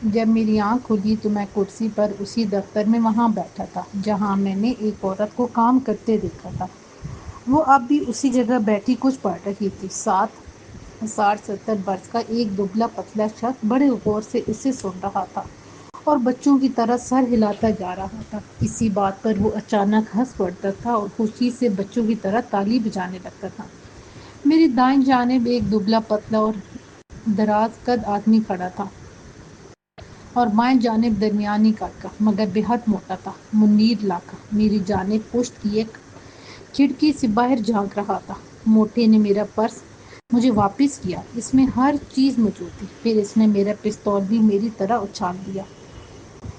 جب میری آنکھ کھلی تو میں کرسی پر اسی دفتر میں وہاں بیٹھا تھا جہاں میں نے ایک عورت کو کام کرتے دیکھا تھا۔ وہ اب بھی اسی جگہ بیٹھی کچھ پڑھ رہی تھی۔ 60-70 برس کا ایک دبلا پتلا شخص بڑے غور سے اسے سن رہا تھا اور بچوں کی طرح سر ہلاتا جا رہا تھا۔ کسی بات پر وہ اچانک ہنس پڑتا تھا اور خوشی سے بچوں کی طرح تالی بجانے لگتا تھا۔ میری دائیں جانب ایک دبلا پتلا اور دراز قد آدمی کھڑا تھا اور بائیں جانب درمیانی قد کا مگر بے حد موٹا تھا۔ منیر لاکھا میری جانب پشت کی ایک کھڑکی سے باہر جھانک رہا تھا۔ موٹے نے میرا پرس مجھے واپس کیا۔ اس میں ہر چیز موجود تھی۔ پھر اس نے میرا پستول بھی میری طرح اچھال دیا۔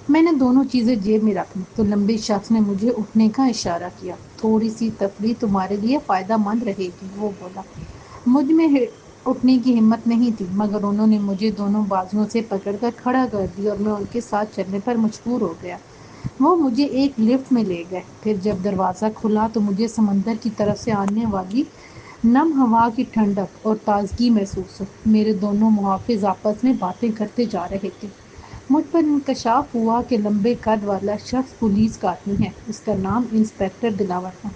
میں نے دونوں چیزیں جیب میں رکھ لی تو لمبے شخص نے مجھے اٹھنے کا اشارہ کیا۔ تھوڑی سی تفریح تمہارے لیے فائدہ مند رہے گی، وہ بولا۔ مجھ میں اٹھنے کی ہمت نہیں تھی مگر انہوں نے مجھے دونوں بازوؤں سے پکڑ کر کھڑا کر دیا اور میں ان کے ساتھ چلنے پر مجبور ہو گیا۔ وہ مجھے ایک لفٹ میں لے گئے۔ پھر جب دروازہ کھلا تو مجھے سمندر کی طرف سے آنے والی نم ہوا کی ٹھنڈک اور تازگی محسوس ہوئی۔ میرے دونوں محافظ آپس میں باتیں کرتے جا رہے تھے۔ مجھ پر انکشاف ہوا کہ لمبے قد والا شخص پولیس کا آدمی ہے۔ اس کا نام انسپکٹر دلاور ہے۔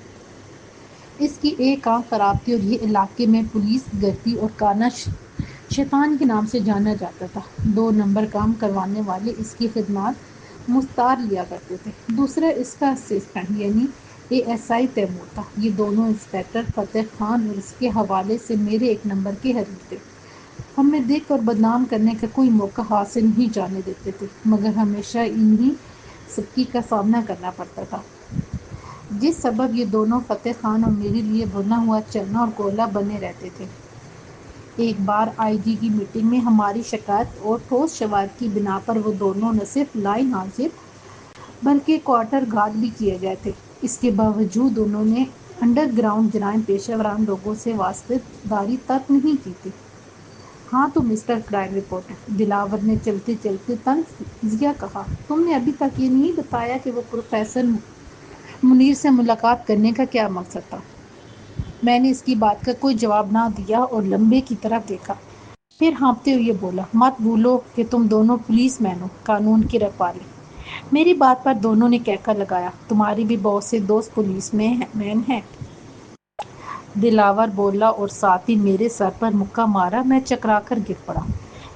اس کی ایک آنکھ خراب تھی اور یہ علاقے میں پولیس گردی اور کانا شیطان کے نام سے جانا جاتا تھا۔ 2 نمبر کام کروانے والے اس کی خدمات مستعار لیا کرتے تھے۔ دوسرا اس کا اسسٹنٹ یعنی ASI تیمور تھا۔ یہ دونوں انسپکٹر فتح خان اور اس کے حوالے سے میرے 1 نمبر کے حریف تھے۔ ہمیں دیکھ اور بدنام کرنے کا کوئی موقع حاصل نہیں جانے دیتے تھے مگر ہمیشہ انہی سکی کا سامنا کرنا پڑتا تھا جس سبب یہ دونوں فتح خان اور میرے لیے بنا ہوا چنا اور گولا بنے رہتے تھے۔ ایک بار IG کی میٹنگ میں ہماری شکایت اور ٹھوس شواہد کی بنا پر وہ دونوں نہ صرف لائن حاضر بلکہ کوارٹر گارڈ بھی کیے گئے تھے۔ اس کے باوجود انہوں نے انڈر گراؤنڈ جرائم پیشہ ورانہ لوگوں سے واسطہ داری ترک نہیں کی تھی۔ ہاں تو مسٹر کرائم رپورٹر، دلاور نے چلتے چلتے طنزیہ کہا، تم نے ابھی تک یہ نہیں بتایا کہ وہ پروفیسر منیر سے ملاقات کرنے کا کیا مقصد تھا۔ میں نے اس کی بات کا کوئی جواب نہ دیا اور لمبے کی طرف دیکھا۔ پھر ہانپتے ہوئے بولا، مت بھولو کہ تم دونوں پولیس مین ہو، قانون کے رکھوالے۔ میری بات پر دونوں نے کہکا لگایا، تمہارے بھی بہت سے دوست پولیس مین ہیں۔ دلاور بولا اور ساتھ ہی میرے سر پر مکہ مارا۔ میں چکرا کر گر پڑا۔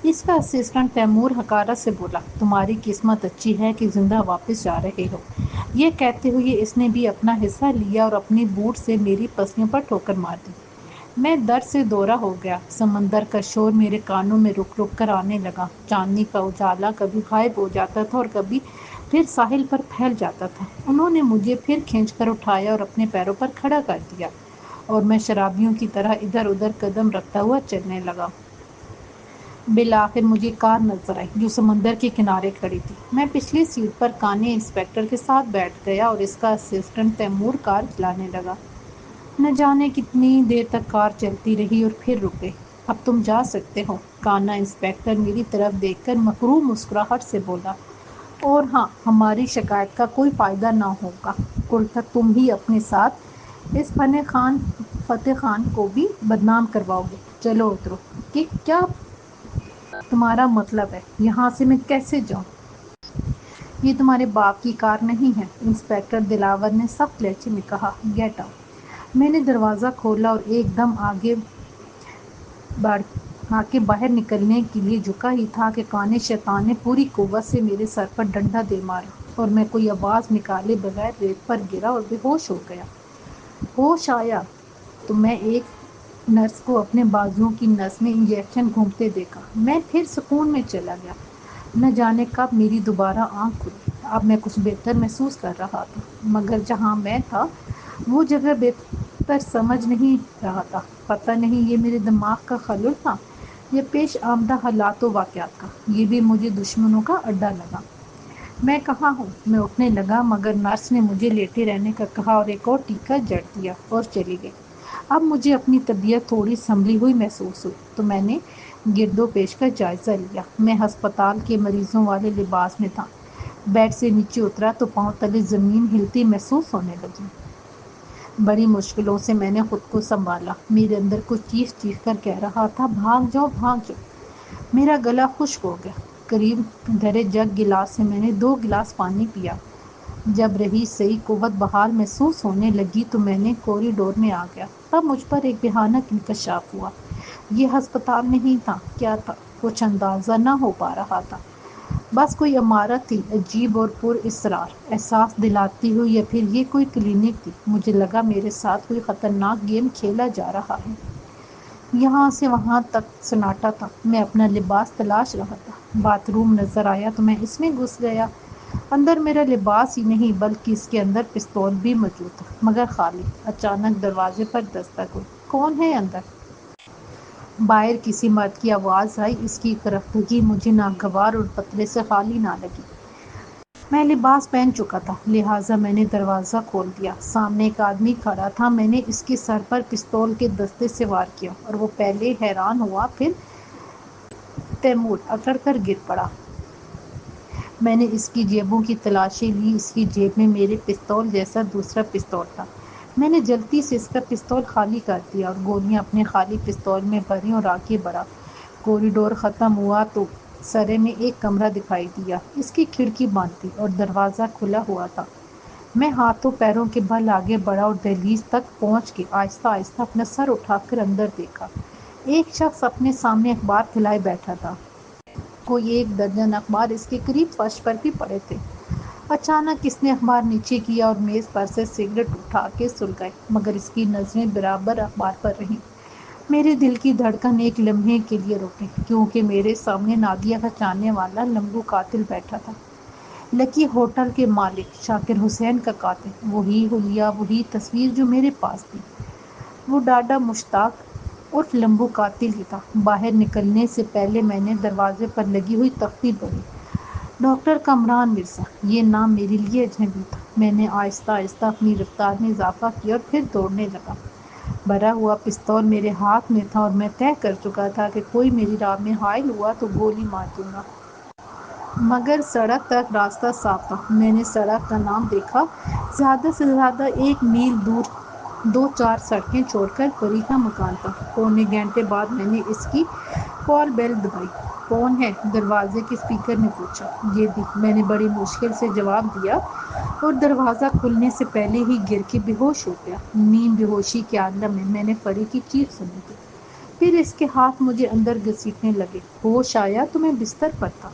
اس کا اسسٹنٹ تیمور حقارت سے بولا، تمہاری قسمت اچھی ہے کہ زندہ واپس جا رہے ہو۔ یہ کہتے ہوئے اس نے بھی اپنا حصہ لیا اور اپنے بوٹ سے میری پسلیوں پر ٹھوکر مار دی۔ میں درد سے دورہ ہو گیا۔ سمندر کا شور میرے کانوں میں رک رک کر آنے لگا۔ چاندنی کا اجالا کبھی غائب ہو جاتا تھا اور کبھی پھر ساحل پر پھیل جاتا تھا۔ انہوں نے مجھے پھر کھینچ کر اٹھایا اور اپنے پیروں پر کھڑا کر دیا اور میں شرابیوں کی طرح ادھر ادھر قدم رکھتا ہوا چلنے لگا۔ بالآخر مجھے کار نظر آئی جو سمندر کے کنارے کھڑی تھی۔ میں پچھلی سیٹ پر کانے انسپکٹر کے ساتھ بیٹھ گیا اور اس کا اسسٹنٹ تیمور کار چلانے لگا۔ نہ جانے کتنی دیر تک کار چلتی رہی اور پھر رک گئی۔ اب تم جا سکتے ہو، کانا انسپکٹر میری طرف دیکھ کر مکروہ مسکراہٹ سے بولا، اور ہاں، ہماری شکایت کا کوئی فائدہ نہ ہوگا، الٹا تم ہی اپنے ساتھ اس فتح خان کو بھی بدنام کرواؤ گے۔ چلو اترو۔ کہ کیا تمہارا مطلب ہے؟ یہاں سے میں کیسے جاؤں؟ یہ تمہارے باپ کی کار نہیں ہے، انسپکٹر دلاور نے سخت لہجے میں کہا، گیٹ آؤٹ۔ میں نے دروازہ کھولا اور ایک دم آگے باہر نکلنے کے لیے جھکا ہی تھا کہ کانے شیطان نے پوری قوت سے میرے سر پر ڈنڈا دے مارا اور میں کوئی آواز نکالے بغیر ریت پر گرا اور بے ہوش ہو گیا۔ ہوش آیا تو میں ایک نرس کو اپنے بازوؤں کی نس میں انجیکشن گھومتے دیکھا۔ میں پھر سکون میں چلا گیا۔ نہ جانے کب میری دوبارہ آنکھ کھلی۔ اب میں کچھ بہتر محسوس کر رہا تھا مگر جہاں میں تھا وہ جگہ بہتر سمجھ نہیں رہا تھا۔ پتہ نہیں یہ میرے دماغ کا خلل تھا یا پیش آمدہ حالات و واقعات کا۔ یہ بھی مجھے دشمنوں کا اڈا لگا۔ میں کہاں ہوں؟ میں اٹھنے لگا مگر نرس نے مجھے لیٹے رہنے کا کہا اور ایک اور ٹیکہ جڑ دیا اور چلی گئی۔ اب مجھے اپنی طبیعت تھوڑی سنبھلی ہوئی محسوس ہوئی تو میں نے گرد و پیش کا جائزہ لیا۔ میں ہسپتال کے مریضوں والے لباس میں تھا۔ بیڈ سے نیچے اترا تو پاؤں تلے زمین ہلتی محسوس ہونے لگی۔ بڑی مشکلوں سے میں نے خود کو سنبھالا۔ میرے اندر کچھ چیخ چیخ کر کہہ رہا تھا، بھاگ جاؤ بھاگ جاؤ۔ میرا گلا خشک ہو گیا۔ قریب دھرے جگ گلاس سے میں نے 2 گلاس پانی پیا۔ جب رہی صحیح قوت بحال محسوس ہونے لگی تو میں نے کوریڈور میں آ گیا۔ اب مجھ پر ایک بھیانک انکشاف ہوا۔ یہ ہسپتال نہیں تھا۔ کیا تھا؟ کچھ اندازہ نہ ہو پا رہا تھا۔ بس کوئی عمارت تھی، عجیب اور پر اسرار احساس دلاتی ہوئی، یا پھر یہ کوئی کلینک تھی۔ مجھے لگا میرے ساتھ کوئی خطرناک گیم کھیلا جا رہا ہے۔ یہاں سے وہاں تک سناٹا تھا۔ میں اپنا لباس تلاش رہا تھا۔ باتھ روم نظر آیا تو میں اس میں گھس گیا۔ اندر میرا لباس ہی نہیں بلکہ اس کے اندر پستول بھی موجود تھا، مگر خالی۔ اچانک دروازے پر دستک ہوئی۔ کون ہے اندر؟ باہر کسی مرد کی آواز آئی۔ اس کی کرختگی مجھے ناگوار اور خطرے سے خالی نہ لگی۔ میں لباس پہن چکا تھا، لہٰذا میں نے دروازہ کھول دیا۔ سامنے ایک آدمی کھڑا تھا۔ میں نے اس کے سر پر پستول کے دستے سے وار کیا اور وہ پہلے حیران ہوا، پھر تیمور اکڑ کر گر پڑا۔ میں نے اس کی جیبوں کی تلاشی لی۔ اس کی جیب میں میرے پستول جیسا دوسرا پستول تھا۔ میں نے جلدی سے اس کا پستول خالی کر دیا اور گولیاں اپنے خالی پستول میں بھریں اور آگے بڑھا۔ کوریڈور ختم ہوا تو سرے میں ایک کمرہ دکھائی دیا۔ اس کی کھڑکی بند تھی اور دروازہ کھلا ہوا تھا۔ میں ہاتھوں پیروں کے بل آگے بڑھا اور دہلیز تک پہنچ کے آہستہ آہستہ اپنا سر اٹھا کر اندر دیکھا۔ ایک شخص اپنے سامنے اخبار پھیلائے بیٹھا تھا۔ کوئی 1 درجن اخبار اس کے قریب فرش پر بھی پڑے تھے۔ اچانک اس نے اخبار نیچے کیا اور میز پر سے سگریٹ اٹھا کے سلگائی، مگر اس کی نظریں برابر اخبار پر رہیں۔ میرے دل کی دھڑکن ایک لمحے کے لیے رکی، کیونکہ میرے سامنے نادیہ کا چاہنے والا لمبو قاتل بیٹھا تھا۔ لکی ہوٹل کے مالک شاکر حسین کا قاتل۔ وہی حلیہ، وہی تصویر جو میرے پاس تھی۔ وہ ڈاڈا مشتاق عرف لمبو قاتل ہی تھا۔ باہر نکلنے سے پہلے میں نے دروازے پر لگی ہوئی تختی پڑھی۔ ڈاکٹر کامران مرزا، یہ نام میرے لیے اجنبی تھا۔ میں نے آہستہ آہستہ اپنی رفتار میں اضافہ کیا اور پھر دوڑنے لگا۔ بھرا ہوا پستول میرے ہاتھ میں تھا اور میں طے کر چکا تھا کہ کوئی میری راہ میں حائل ہوا تو گولی مار دوں گا۔ مگر سڑک تک راستہ صاف تھا۔ میں نے سڑک کا نام دیکھا۔ زیادہ سے زیادہ 1 میل دور 2-4 سڑکیں چھوڑ کر پری کا مکان تھا۔ پونے گھنٹے بعد میں نے اس کی کال بیل دبائی۔ کون ہے؟ دروازے کے اسپیکر نے پوچھا۔ یہ بھی، میں نے بڑی مشکل سے جواب دیا اور دروازہ کھلنے سے پہلے ہی گر کے بے ہوش ہو گیا۔ نیم بے ہوشی کے عالم میں نے پری کی چیخ سنی تھی۔ پھر اس کے ہاتھ مجھے اندر گھسیٹنے لگے۔ ہوش آیا تو میں بستر پر تھا۔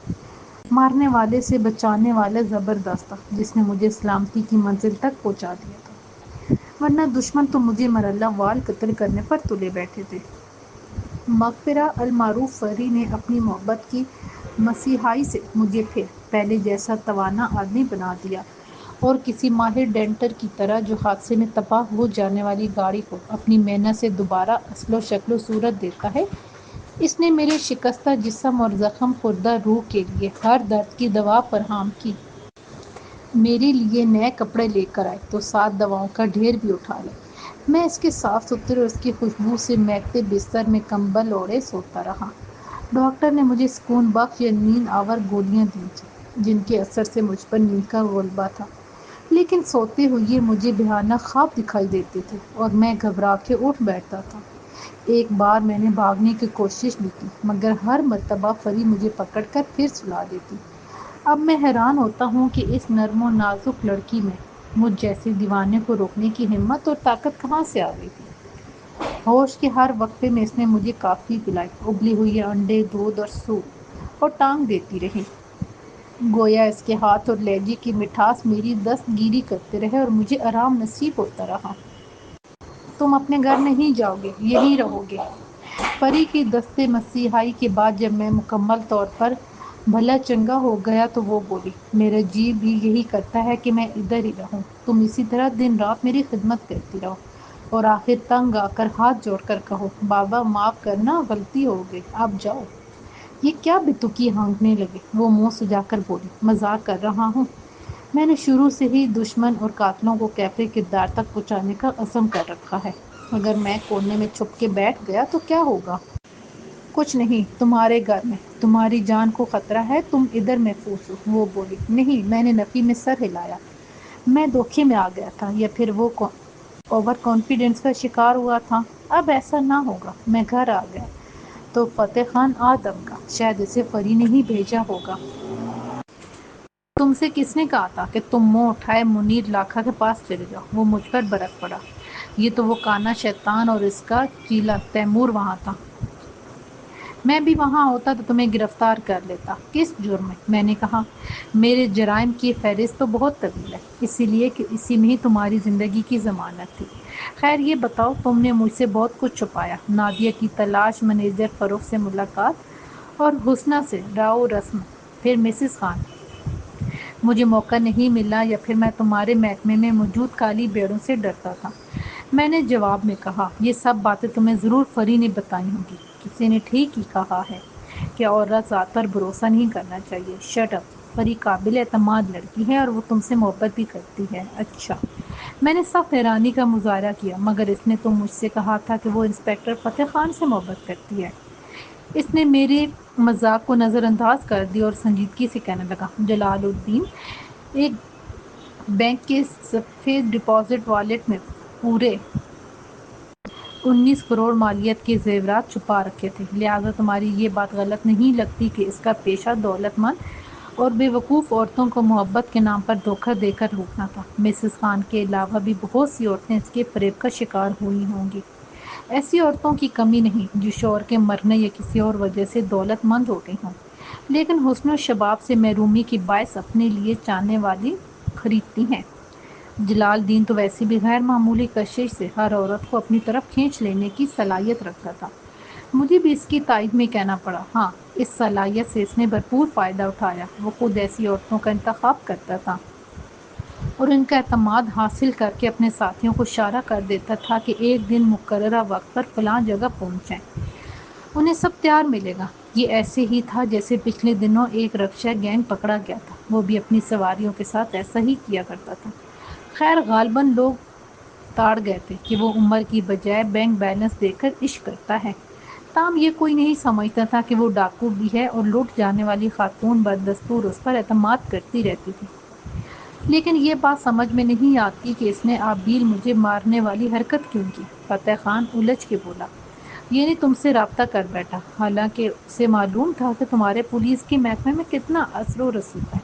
مارنے والے سے بچانے والا زبردست تھا، جس نے مجھے سلامتی کی منزل تک پہنچا دیا تھا، ورنہ دشمن تو مجھے مرحلہ وار قتل کرنے پر تلے بیٹھے تھے۔ مغفرہ المعروف فری نے اپنی محبت کی مسیحائی سے مجھے پھر پہلے جیسا توانا آدمی بنا دیا، اور کسی ماہر ڈینٹر کی طرح جو حادثے میں تباہ ہو جانے والی گاڑی کو اپنی محنت سے دوبارہ اصل و شکل و صورت دیتا ہے، اس نے میرے شکستہ جسم اور زخم خوردہ روح کے لیے ہر درد کی دوا فراہم کی۔ میرے لیے نئے کپڑے لے کر آئے تو ساتھ دواؤں کا ڈھیر بھی اٹھا لائے۔ میں اس کے صاف ستھرے اور اس کی خوشبو سے مہکتے بستر میں کمبل اوڑھے سوتا رہا۔ ڈاکٹر نے مجھے سکون بخش یا نیند آور گولیاں دی تھیں، جن کے اثر سے مجھ پر نیند کا غلبہ تھا، لیکن سوتے ہوئے مجھے بھیانک خواب دکھائی دیتے تھے اور میں گھبرا کے اٹھ بیٹھتا تھا۔ ایک بار میں نے بھاگنے کی کوشش بھی کی، مگر ہر مرتبہ فری مجھے پکڑ کر پھر سلا دیتی۔ اب میں حیران ہوتا ہوں کہ اس نرم و نازک لڑکی میں مجھ جیسے دیوانے کو روکنے کی ہمت اور طاقت کہاں سے آ گئی تھی۔ ہوش کے ہر وقفے میں اس نے مجھے کافی پلائی، ابلی ہوئی انڈے، دودھ اور سوپ، اور ٹانگ دیتی رہی۔ گویا اس کے ہاتھ اور لہجے کی مٹھاس میری دست گیری کرتے رہے اور مجھے آرام نصیب ہوتا رہا۔ تم اپنے گھر نہیں جاؤ گے، یہیں رہو گے۔ پری کی دست مسیحائی کے بعد جب میں مکمل طور پر بھلا چنگا ہو گیا تو وہ بولی، میرا جی بھی یہی کرتا ہے کہ میں ادھر ہی رہوں۔ تم اسی طرح دن رات میری خدمت کرتی رہو اور آخر تنگ آ کر ہاتھ جوڑ کر کہو، بابا معاف کرنا، غلطی ہو گئی، اب جاؤ۔ یہ کیا بتوکی ہانکنے لگے۔ وہ منہ سجا کر بولی، مذاق کر رہا ہوں۔ میں نے شروع سے ہی دشمن اور قاتلوں کو کیفر کردار تک پہنچانے کا عزم کر رکھا ہے۔ اگر میں کونے میں چھپ کے بیٹھ گیا تو کیا ہوگا؟ کچھ نہیں، تمہارے گھر میں تمہاری جان کو خطرہ ہے، تم ادھر محفوظ ہو۔ وہ بولی، نہیں۔ میں نے نفی میں سر ہلایا۔ میں دھوکے میں آ گیا تھا، یا پھر وہ اوور کانفیڈنس کا شکار ہوا تھا۔ اب ایسا نہ ہوگا۔ میں گھر آ گیا۔ تو فتح خان آدم کا، شاید اسے پری نے ہی بھیجا ہوگا۔ تم سے کس نے کہا تھا کہ تم منہ اٹھائے منیر لاکھا کے پاس چلے جاؤ؟ وہ مجھ پر برک پڑا۔ یہ تو وہ کانا شیطان اور اس کا چیلا تیمور وہاں تھا۔ میں بھی وہاں ہوتا تو تمہیں گرفتار کر لیتا۔ کس جرم میں؟ میں نے کہا، میرے جرائم کی فہرست تو بہت طویل ہے، اسی لیے کہ اسی میں ہی تمہاری زندگی کی ضمانت تھی۔ خیر یہ بتاؤ، تم نے مجھ سے بہت کچھ چھپایا، نادیہ کی تلاش، منیجر فروخت سے ملاقات اور حسنہ سے راؤ رسم، پھر مسز خان۔ مجھے موقع نہیں ملا یا پھر میں تمہارے محکمے میں موجود کالی بھیڑوں سے ڈرتا تھا۔ میں نے جواب میں کہا، یہ سب باتیں تمہیں ضرور فری نے بتائی ہوں گی۔ کسی نے ٹھیک ہی کہا ہے کہ عورت ذات پر بھروسہ نہیں کرنا چاہیے۔ Shut up! فری قابل اعتماد لڑکی ہے اور وہ تم سے محبت بھی کرتی ہے۔ اچھا؟ میں نے سخت حیرانی کا مظاہرہ کیا، مگر اس نے تو مجھ سے کہا تھا کہ وہ انسپکٹر فتح خان سے محبت کرتی ہے۔ اس نے میرے مذاق کو نظر انداز کر دیا اور سنجیدگی سے کہنے لگا، جلال الدین ایک بینک کے سفید ڈپازٹ والیٹ میں پورے 19 کروڑ مالیت کے زیورات چھپا رکھے تھے، لہٰذا تمہاری یہ بات غلط نہیں لگتی کہ اس کا پیشہ دولت مند اور بے وقوف عورتوں کو محبت کے نام پر دھوکہ دے کر لوٹنا تھا۔ مسز خان کے علاوہ بھی بہت سی عورتیں اس کے فریب کا شکار ہوئی ہوں گی۔ ایسی عورتوں کی کمی نہیں جو شوہر کے مرنے یا کسی اور وجہ سے دولت مند ہو گئی ہوں، لیکن حسن و شباب سے محرومی کے باعث اپنے لیے چاہنے والی خریدتی ہیں۔ جلال الدین تو ویسے بھی غیر معمولی کشش سے ہر عورت کو اپنی طرف کھینچ لینے کی صلاحیت رکھتا تھا۔ مجھے بھی اس کی تائید میں کہنا پڑا، ہاں، اس صلاحیت سے اس نے بھرپور فائدہ اٹھایا۔ وہ خود ایسی عورتوں کا انتخاب کرتا تھا اور ان کا اعتماد حاصل کر کے اپنے ساتھیوں کو اشارہ کر دیتا تھا کہ ایک دن مقررہ وقت پر فلاں جگہ پہنچیں، انہیں سب تیار ملے گا۔ یہ ایسے ہی تھا جیسے پچھلے دنوں ایک رکشہ گینگ پکڑا گیا تھا، وہ بھی اپنی سواریوں کے ساتھ ایسا ہی کیا کرتا تھا۔ خیر غالباً لوگ تاڑ گئے تھے کہ وہ عمر کی بجائے بینک بیلنس دیکھ کر عشق کرتا ہے، تاہم یہ کوئی نہیں سمجھتا تھا کہ وہ ڈاکو بھی ہے اور لوٹ جانے والی خاتون بدستور اس پر اعتماد کرتی رہتی تھی۔ لیکن یہ بات سمجھ میں نہیں آتی کہ اس نے آبیل مجھے مارنے والی حرکت کیوں کی۔ فتح خان الجھ کے بولا، یعنی تم سے رابطہ کر بیٹھا، حالانکہ اسے معلوم تھا کہ تمہارے پولیس کے محکمے میں کتنا اثر و رسوخ ہے۔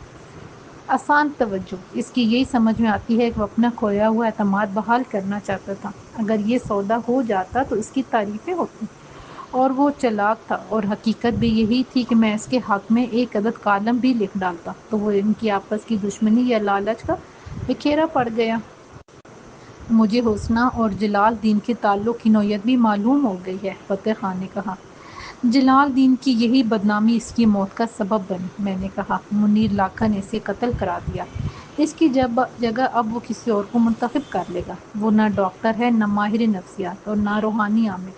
آسان توجہ، اس کی یہی سمجھ میں آتی ہے کہ وہ اپنا کھویا ہوا اعتماد بحال کرنا چاہتا تھا۔ اگر یہ سودا ہو جاتا تو اس کی تعریفیں ہوتی، اور وہ چالاک تھا، اور حقیقت بھی یہی تھی کہ میں اس کے حق میں ایک عدد کالم بھی لکھ ڈالتا تو وہ ان کی آپس کی دشمنی یا لالچ کا بکھیرا پڑ گیا۔ مجھے حسنہ اور جلال الدین کے تعلق کی نوعیت بھی معلوم ہو گئی ہے، فتح خان نے کہا۔ جلال الدین کی یہی بدنامی اس کی موت کا سبب بنی، میں نے کہا۔ منیر لاکھا نے اسے قتل کرا دیا، اس کی جگہ اب وہ کسی اور کو منتخب کر لے گا۔ وہ نہ ڈاکٹر ہے، نہ ماہر نفسیات اور نہ روحانی عامل،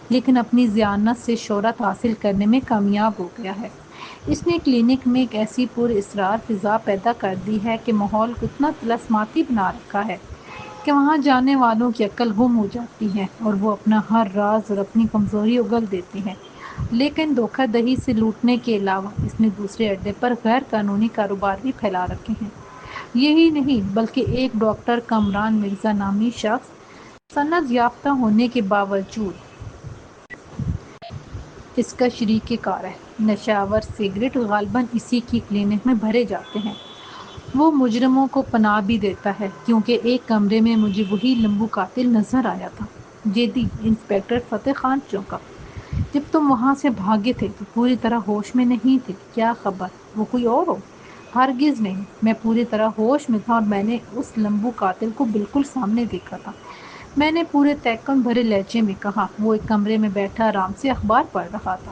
لیکن اپنی ذہانت سے شہرت حاصل کرنے میں کامیاب ہو گیا ہے۔ اس نے کلینک میں ایک ایسی پر اسرار فضا پیدا کر دی ہے کہ ماحول کو اتنا طلسماتی بنا رکھا ہے کہ وہاں جانے والوں کی عقل گم ہو جاتی ہے اور وہ اپنا ہر راز اور اپنی کمزوری اگل دیتے ہیں۔ لیکن دھوکہ دہی سے لوٹنے کے علاوہ اس نے دوسرے اڈے پر غیر قانونی کاروبار بھی پھیلا رکھے ہیں۔ یہی نہیں بلکہ ایک ڈاکٹر کامران مرزا نامی شخص سند یافتہ ہونے کے باوجود اس کا شریک کار ہے۔ نشہ آور سگریٹ غالباً اسی کی کلینک میں بھرے جاتے ہیں۔ وہ مجرموں کو پناہ بھی دیتا ہے، کیونکہ ایک کمرے میں مجھے وہی لمبو قاتل نظر آیا تھا۔ جیدی انسپکٹر فتح خان چونکا۔ جب تم وہاں سے بھاگے تھے تو پوری طرح ہوش میں نہیں تھے، کیا خبر وہ کوئی اور ہو؟ ہرگز نہیں، میں پوری طرح ہوش میں تھا اور میں نے اس لمبو قاتل کو بالکل سامنے دیکھا تھا، میں نے پورے تیقن بھرے لہجے میں کہا۔ وہ ایک کمرے میں بیٹھا آرام سے اخبار پڑھ رہا تھا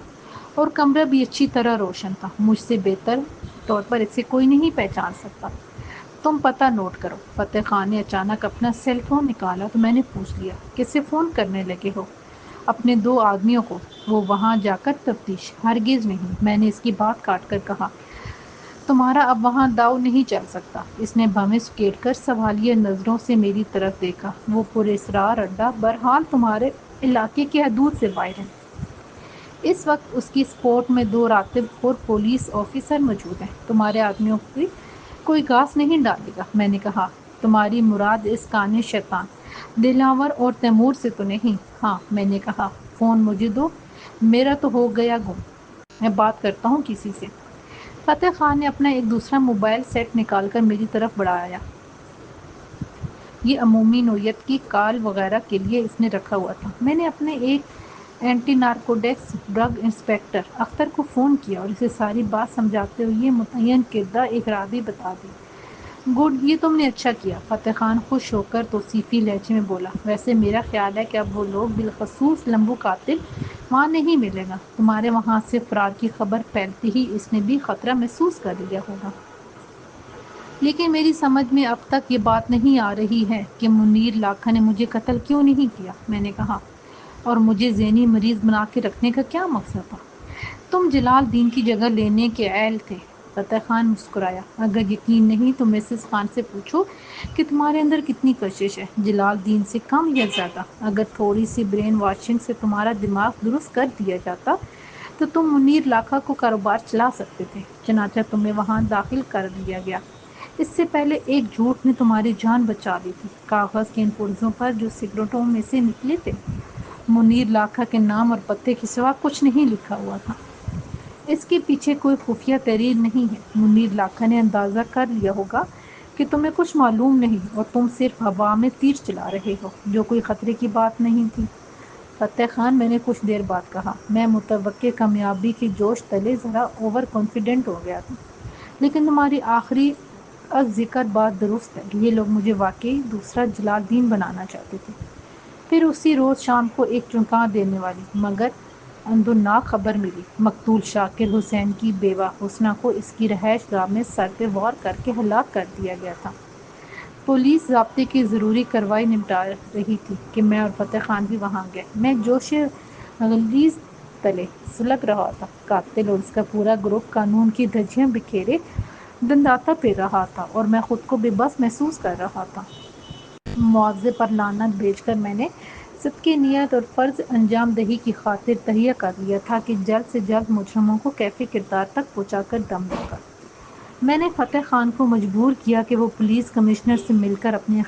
اور کمرہ بھی اچھی طرح روشن تھا، مجھ سے بہتر طور پر اسے کوئی نہیں پہچان سکتا۔ تم پتہ نوٹ کرو۔ فتح خان نے اچانک اپنا سیل فون نکالا تو میں نے پوچھ لیا، کس سے فون کرنے لگے ہو؟ اپنے 2 آدمیوں کو۔ وہ وہاں جا کر تفتیش؟ ہرگز نہیں، میں نے اس کی بات کاٹ کر کہا۔ تمہارا اب وہاں داؤ نہیں چل سکتا۔ اس نے بھویں سکیٹ کر سوالیہ نظروں سے میری طرف دیکھا۔ وہ پراسرار اڈہ بہرحال تمہارے علاقے کی حدود سے باہر ہے۔ اس وقت اس کی اسکورٹ میں 2 راتب اور پولیس آفیسر موجود ہیں۔ تمہارے آدمیوں کی کوئی گھاس نہیں ڈالے گا، میں نے کہا۔ تمہاری مراد اس کانے شیطان دلاور اور تیمور سے تو نہیں؟ ہاں، میں نے کہا۔ فون مجھے دو، میرا تو ہو گیا گم، میں بات کرتا ہوں کسی سے۔ فتح خان نے اپنا ایک دوسرا موبائل سیٹ نکال کر میری طرف بڑھایا۔ یہ عمومی نوعیت کی کال وغیرہ کے لیے اس نے رکھا ہوا تھا۔ میں نے اپنے ایک anti narcotics drug inspector Akhtar کو فون کیا اور اسے ساری بات سمجھاتے ہوئے یہ متعین کردہ ایک راہ بھی بتا دی۔ گڈ، یہ تم نے اچھا کیا، فتح خان خوش ہو کر توصیفی لہجے میں بولا۔ ویسے میرا خیال ہے کہ اب وہ لوگ بالخصوص لمبو قاتل وہاں نہیں ملے گا۔ تمہارے وہاں سے فرار کی خبر پھیلتے ہی اس نے بھی خطرہ محسوس کر لیا ہوگا۔ لیکن میری سمجھ میں اب تک یہ بات نہیں آ رہی ہے کہ منیر لاکھا نے مجھے قتل کیوں نہیں کیا، میں نے کہا، اور مجھے ذہنی مریض بنا کے رکھنے کا کیا مقصد تھا؟ تم جلال الدین کی جگہ لینے کے اہل تھے۔ فتح خان مسکرایا۔ اگر یقین نہیں تو مسز خان سے پوچھو کہ تمہارے اندر کتنی کشش ہے، جلال الدین سے کم یا زیادہ۔ اگر تھوڑی سی برین واشنگ سے تمہارا دماغ درست کر دیا جاتا تو تم منیر لاکھا کو کاروبار چلا سکتے تھے۔ چنانچہ تمہیں وہاں داخل کر دیا گیا۔ اس سے پہلے ایک جھوٹ نے تمہاری جان بچا لی تھی۔ کاغذ کے ان پرزوں پر جو سگریٹوں میں سے نکلے تھے، منیر لاکھا کے نام اور پتے کے سوا کچھ نہیں لکھا ہوا تھا۔ اس کے پیچھے کوئی خفیہ تحریر نہیں ہے۔ منیر لاکھا نے اندازہ کر لیا ہوگا کہ تمہیں کچھ معلوم نہیں اور تم صرف ہوا میں تیر چلا رہے ہو، جو کوئی خطرے کی بات نہیں تھی۔ فتح خان، میں نے کچھ دیر بعد کہا، میں متوقع کامیابی کے جوش تلے ذرا اوور کانفیڈنٹ ہو گیا تھا، لیکن تمہاری آخری ذکر بات درست ہے۔ یہ لوگ مجھے واقعی دوسرا جلال الدین بنانا چاہتے تھے۔ پھر اسی روز شام کو ایک چونکا دینے والی مگر اندورناک خبر ملی۔ مقتول شاکر حسین کی بیوہ حسنہ کو اس کی رہائش گاہ میں سر پہ وار کر کے ہلاک کر دیا گیا تھا۔ پولیس ضابطے کی ضروری کارروائی نمٹا رہی تھی کہ میں اور فتح خان بھی وہاں گئے۔ میں جوش غلیظ تلے سلگ رہا تھا۔ قاتل اور اس کا پورا گروہ قانون کی دھجیاں بکھیرے دنداتا پھر رہا تھا اور میں خود کو بے بس محسوس کر رہا تھا۔ معاوضے پر لعنت بھیج کر میں نے صدقے نیت اور فرض انجام دہی کی خاطر تہیہ کر لیا تھا کہ جلد سے جلد مجرموں کو کیف کردار تک پہنچا کر دم دوں گا۔ میں نے فتح خان کو مجبور کیا کہ وہ پولیس کمشنر سے مل کر اپنے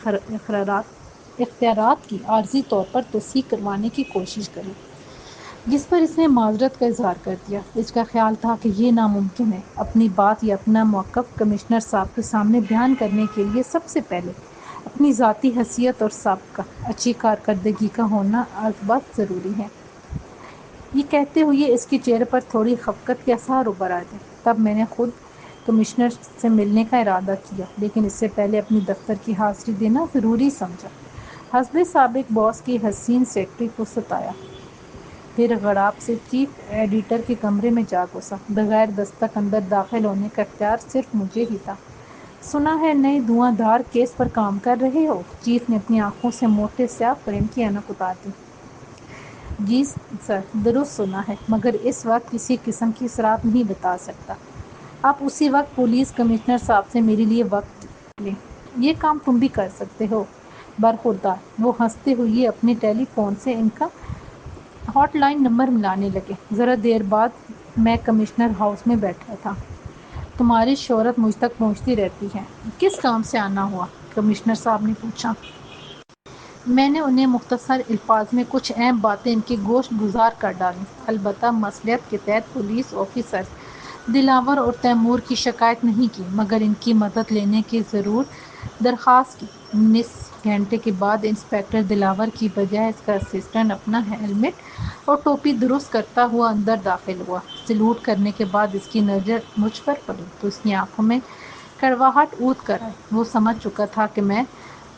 اختیارات کی عارضی طور پر توسیع کروانے کی کوشش کرے، جس پر اس نے معذرت کا اظہار کر دیا۔ اس کا خیال تھا کہ یہ ناممکن ہے۔ اپنی بات یا اپنا موقف کمشنر صاحب کے سامنے بیان کرنے کے لیے سب سے پہلے اپنی ذاتی حیثیت اور سابقہ اچھی کارکردگی کا ہونا ازبات ضروری ہے۔ یہ کہتے ہوئے اس کے چہرے پر تھوڑی خفقت کے آثار ابھر آئے تھے۔ تب میں نے خود کمشنر سے ملنے کا ارادہ کیا، لیکن اس سے پہلے اپنی دفتر کی حاضری دینا ضروری سمجھا۔ حسب سابق باس کی حسین سیکرٹری کو ستایا، پھر غڑاب سے چیف ایڈیٹر کے کمرے میں جا گھسا۔ بغیر دستک اندر داخل ہونے کا اختیار صرف مجھے ہی تھا۔ سنا ہے نئے دھواں دھار کیس پر کام کر رہے ہو؟ چیف نے اپنی آنکھوں سے موٹے سیاہ فریم کی اینک اتار دی۔ جی سر، درست سنا ہے، مگر اس وقت کسی قسم کی اصرار نہیں بتا سکتا۔ آپ اسی وقت پولیس کمشنر صاحب سے میرے لیے وقت لیں۔ یہ کام تم بھی کر سکتے ہو، برخوردار۔ وہ ہنستے ہوئے اپنے ٹیلی فون سے ان کا ہاٹ لائن نمبر ملانے لگے۔ ذرا دیر بعد میں کمشنر ہاؤس میں بیٹھا تھا۔ تمہاری شہرت مجھ تک پہنچتی رہتی ہے۔ کس کام سے آنا ہوا؟ کمشنر صاحب نے پوچھا۔ میں نے انہیں مختصر الفاظ میں کچھ اہم باتیں ان کے گوشت گزار کر ڈالیں۔ البتہ مصلحت کے تحت پولیس آفیسرز دلاور اور تیمور کی شکایت نہیں کی، مگر ان کی مدد لینے کی ضرور درخواست کی۔ نصف گھنٹے کے بعد انسپکٹر دلاور کی بجائے اس کا اسسٹنٹ اپنا ہیلمٹ اور ٹوپی درست کرتا ہوا اندر داخل ہوا۔ سلوٹ کرنے کے بعد اس کی نظر مجھ پر پڑی تو اس کی آنکھوں میں کڑواہٹ اونت کر آئی۔ وہ سمجھ چکا تھا کہ میں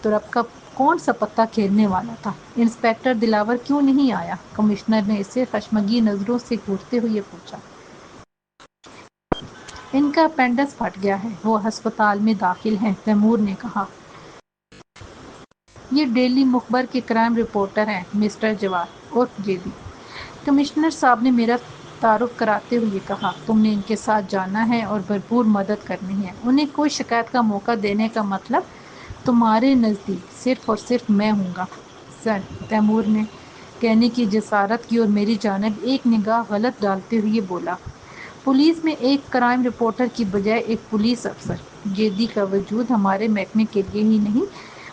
ترپ کا کون سا پتہ کھیلنے والا تھا۔ انسپکٹر دلاور کیوں نہیں آیا؟ کمشنر نے اسے خشمگین نظروں سے گھورتے ہوئے پوچھا۔ ان کا اپینڈکس پھٹ گیا ہے، وہ ہسپتال میں داخل ہیں، تیمور نے کہا۔ یہ ڈیلی مخبر کے کرائم رپورٹر ہیں، مسٹر جواد عرف جیدی، کمشنر صاحب نے میرا تعارف کراتے ہوئے کہا۔ تم نے ان کے ساتھ جانا ہے اور بھرپور مدد کرنی ہے۔ انہیں کوئی شکایت کا موقع دینے کا مطلب تمہارے نزدیک صرف اور صرف میں ہوں گا، سر، تیمور نے کہنے کی جسارت کی اور میری جانب ایک نگاہ غلط ڈالتے ہوئے بولا۔ پولیس میں ایک کرائم رپورٹر کی بجائے ایک پولیس افسر جیدی کا وجود ہمارے محکمے کے لیے ہی نہیں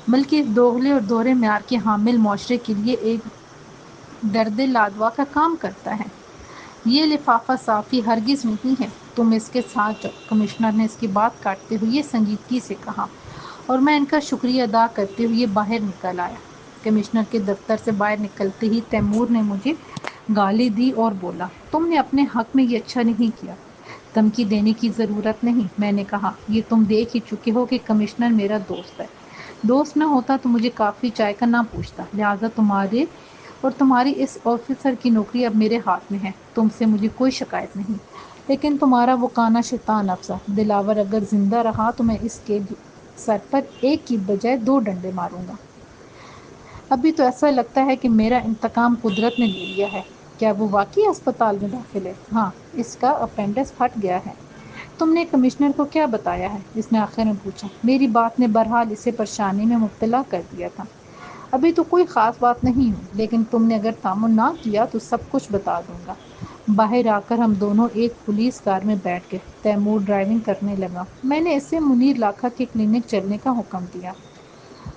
بلکہ دوگلے اور دوہرے معیار کے حامل معاشرے کے لیے ایک درد لادوا کا کام کرتا ہے۔ یہ لفافہ صافی ہرگز نہیں ہے، تم اس کے ساتھ جاؤ۔ کمشنر نے اس کی بات کاٹتے ہوئے سنجیدگی سے کہا، اور میں ان کا شکریہ ادا کرتے ہوئے باہر نکل آیا۔ کمشنر کے دفتر سے باہر نکلتے ہی تیمور نے مجھے گالی دی اور بولا، تم نے اپنے حق میں یہ اچھا نہیں کیا۔ دھمکی دینے کی ضرورت نہیں، میں نے کہا، یہ تم دیکھ ہی چکے ہو کہ کمشنر میرا دوست ہے۔ دوست نہ ہوتا تو مجھے کافی چائے کا نہ پوچھتا، لہٰذا تمہارے اور تمہاری اس آفیسر کی نوکری اب میرے ہاتھ میں ہے۔ تم سے مجھے کوئی شکایت نہیں، لیکن تمہارا وہ کانا شیطان افسر دلاور اگر زندہ رہا تو میں اس کے سر پر ایک کی بجائے 2 ڈنڈے ماروں گا۔ ابھی تو ایسا لگتا ہے کہ میرا انتقام قدرت نے لے لیا ہے۔ کیا وہ واقعی اسپتال میں داخل ہے؟ ہاں، اس کا اپینڈکس پھٹ گیا ہے۔ تم نے کمشنر کو کیا بتایا ہے؟ اس نے آخر میں پوچھا۔ میری بات نے بہرحال اسے پریشانی میں مبتلا کر دیا تھا۔ ابھی تو کوئی خاص بات نہیں ہوئی، لیکن تم نے اگر تعامل نہ کیا تو سب کچھ بتا دوں گا۔ باہر آ کر ہم دونوں ایک پولیس کار میں بیٹھ گئے۔ تیمور ڈرائیونگ کرنے لگا۔ میں نے اسے منیر لاکھا کے کلینک چلنے کا حکم دیا۔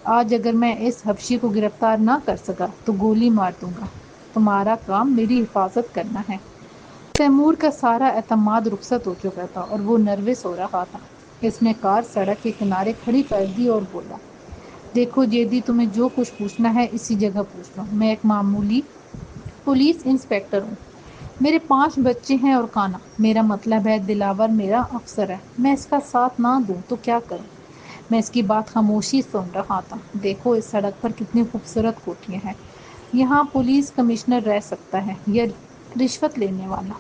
آج اگر میں اس حبشی کو گرفتار نہ کر سکا تو گولی مار دوں گا۔ تمہارا کام میری حفاظت کرنا ہے۔ تیمور کا سارا اعتماد رخصت ہو چکا تھا اور وہ نروس ہو رہا تھا۔ اس نے کار سڑک کے کنارے کھڑی کر دی اور بولا، دیکھو جیدی، تمہیں جو کچھ پوچھنا ہے اسی جگہ پوچھ لو۔ میں ایک معمولی پولیس انسپکٹر ہوں۔ میرے 5 بچے ہیں اور کانا۔ میرا مطلب ہے دلاور میرا افسر ہے۔ میں اس کا ساتھ نہ دوں تو کیا کروں؟ میں اس کی بات خاموشی سن رہا تھا۔ دیکھو اس سڑک پر کتنی خوبصورت کوٹھیاں ہیں۔ یہاں پولیس کمشنر رہ سکتا ہے یا رشوت لینے والا۔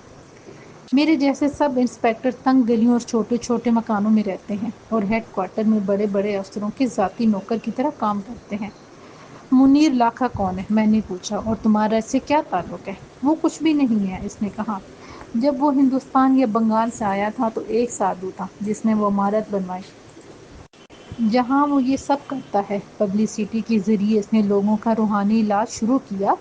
میرے جیسے سب انسپکٹر تنگ گلیوں اور چھوٹے چھوٹے مکانوں میں رہتے ہیں اور ہیڈ کوارٹر میں بڑے بڑے افسروں کے ذاتی نوکر کی طرح کام کرتے ہیں۔ منیر لاکھا کون ہے؟ میں نے پوچھا، اور تمہارا اس سے کیا تعلق ہے؟ وہ کچھ بھی نہیں ہے، اس نے کہا۔ جب وہ ہندوستان یا بنگال سے آیا تھا تو ایک سادھو تھا جس نے وہ عمارت بنوائی جہاں وہ یہ سب کرتا ہے۔ پبلسٹی کے ذریعے اس نے لوگوں کا روحانی علاج شروع کیا،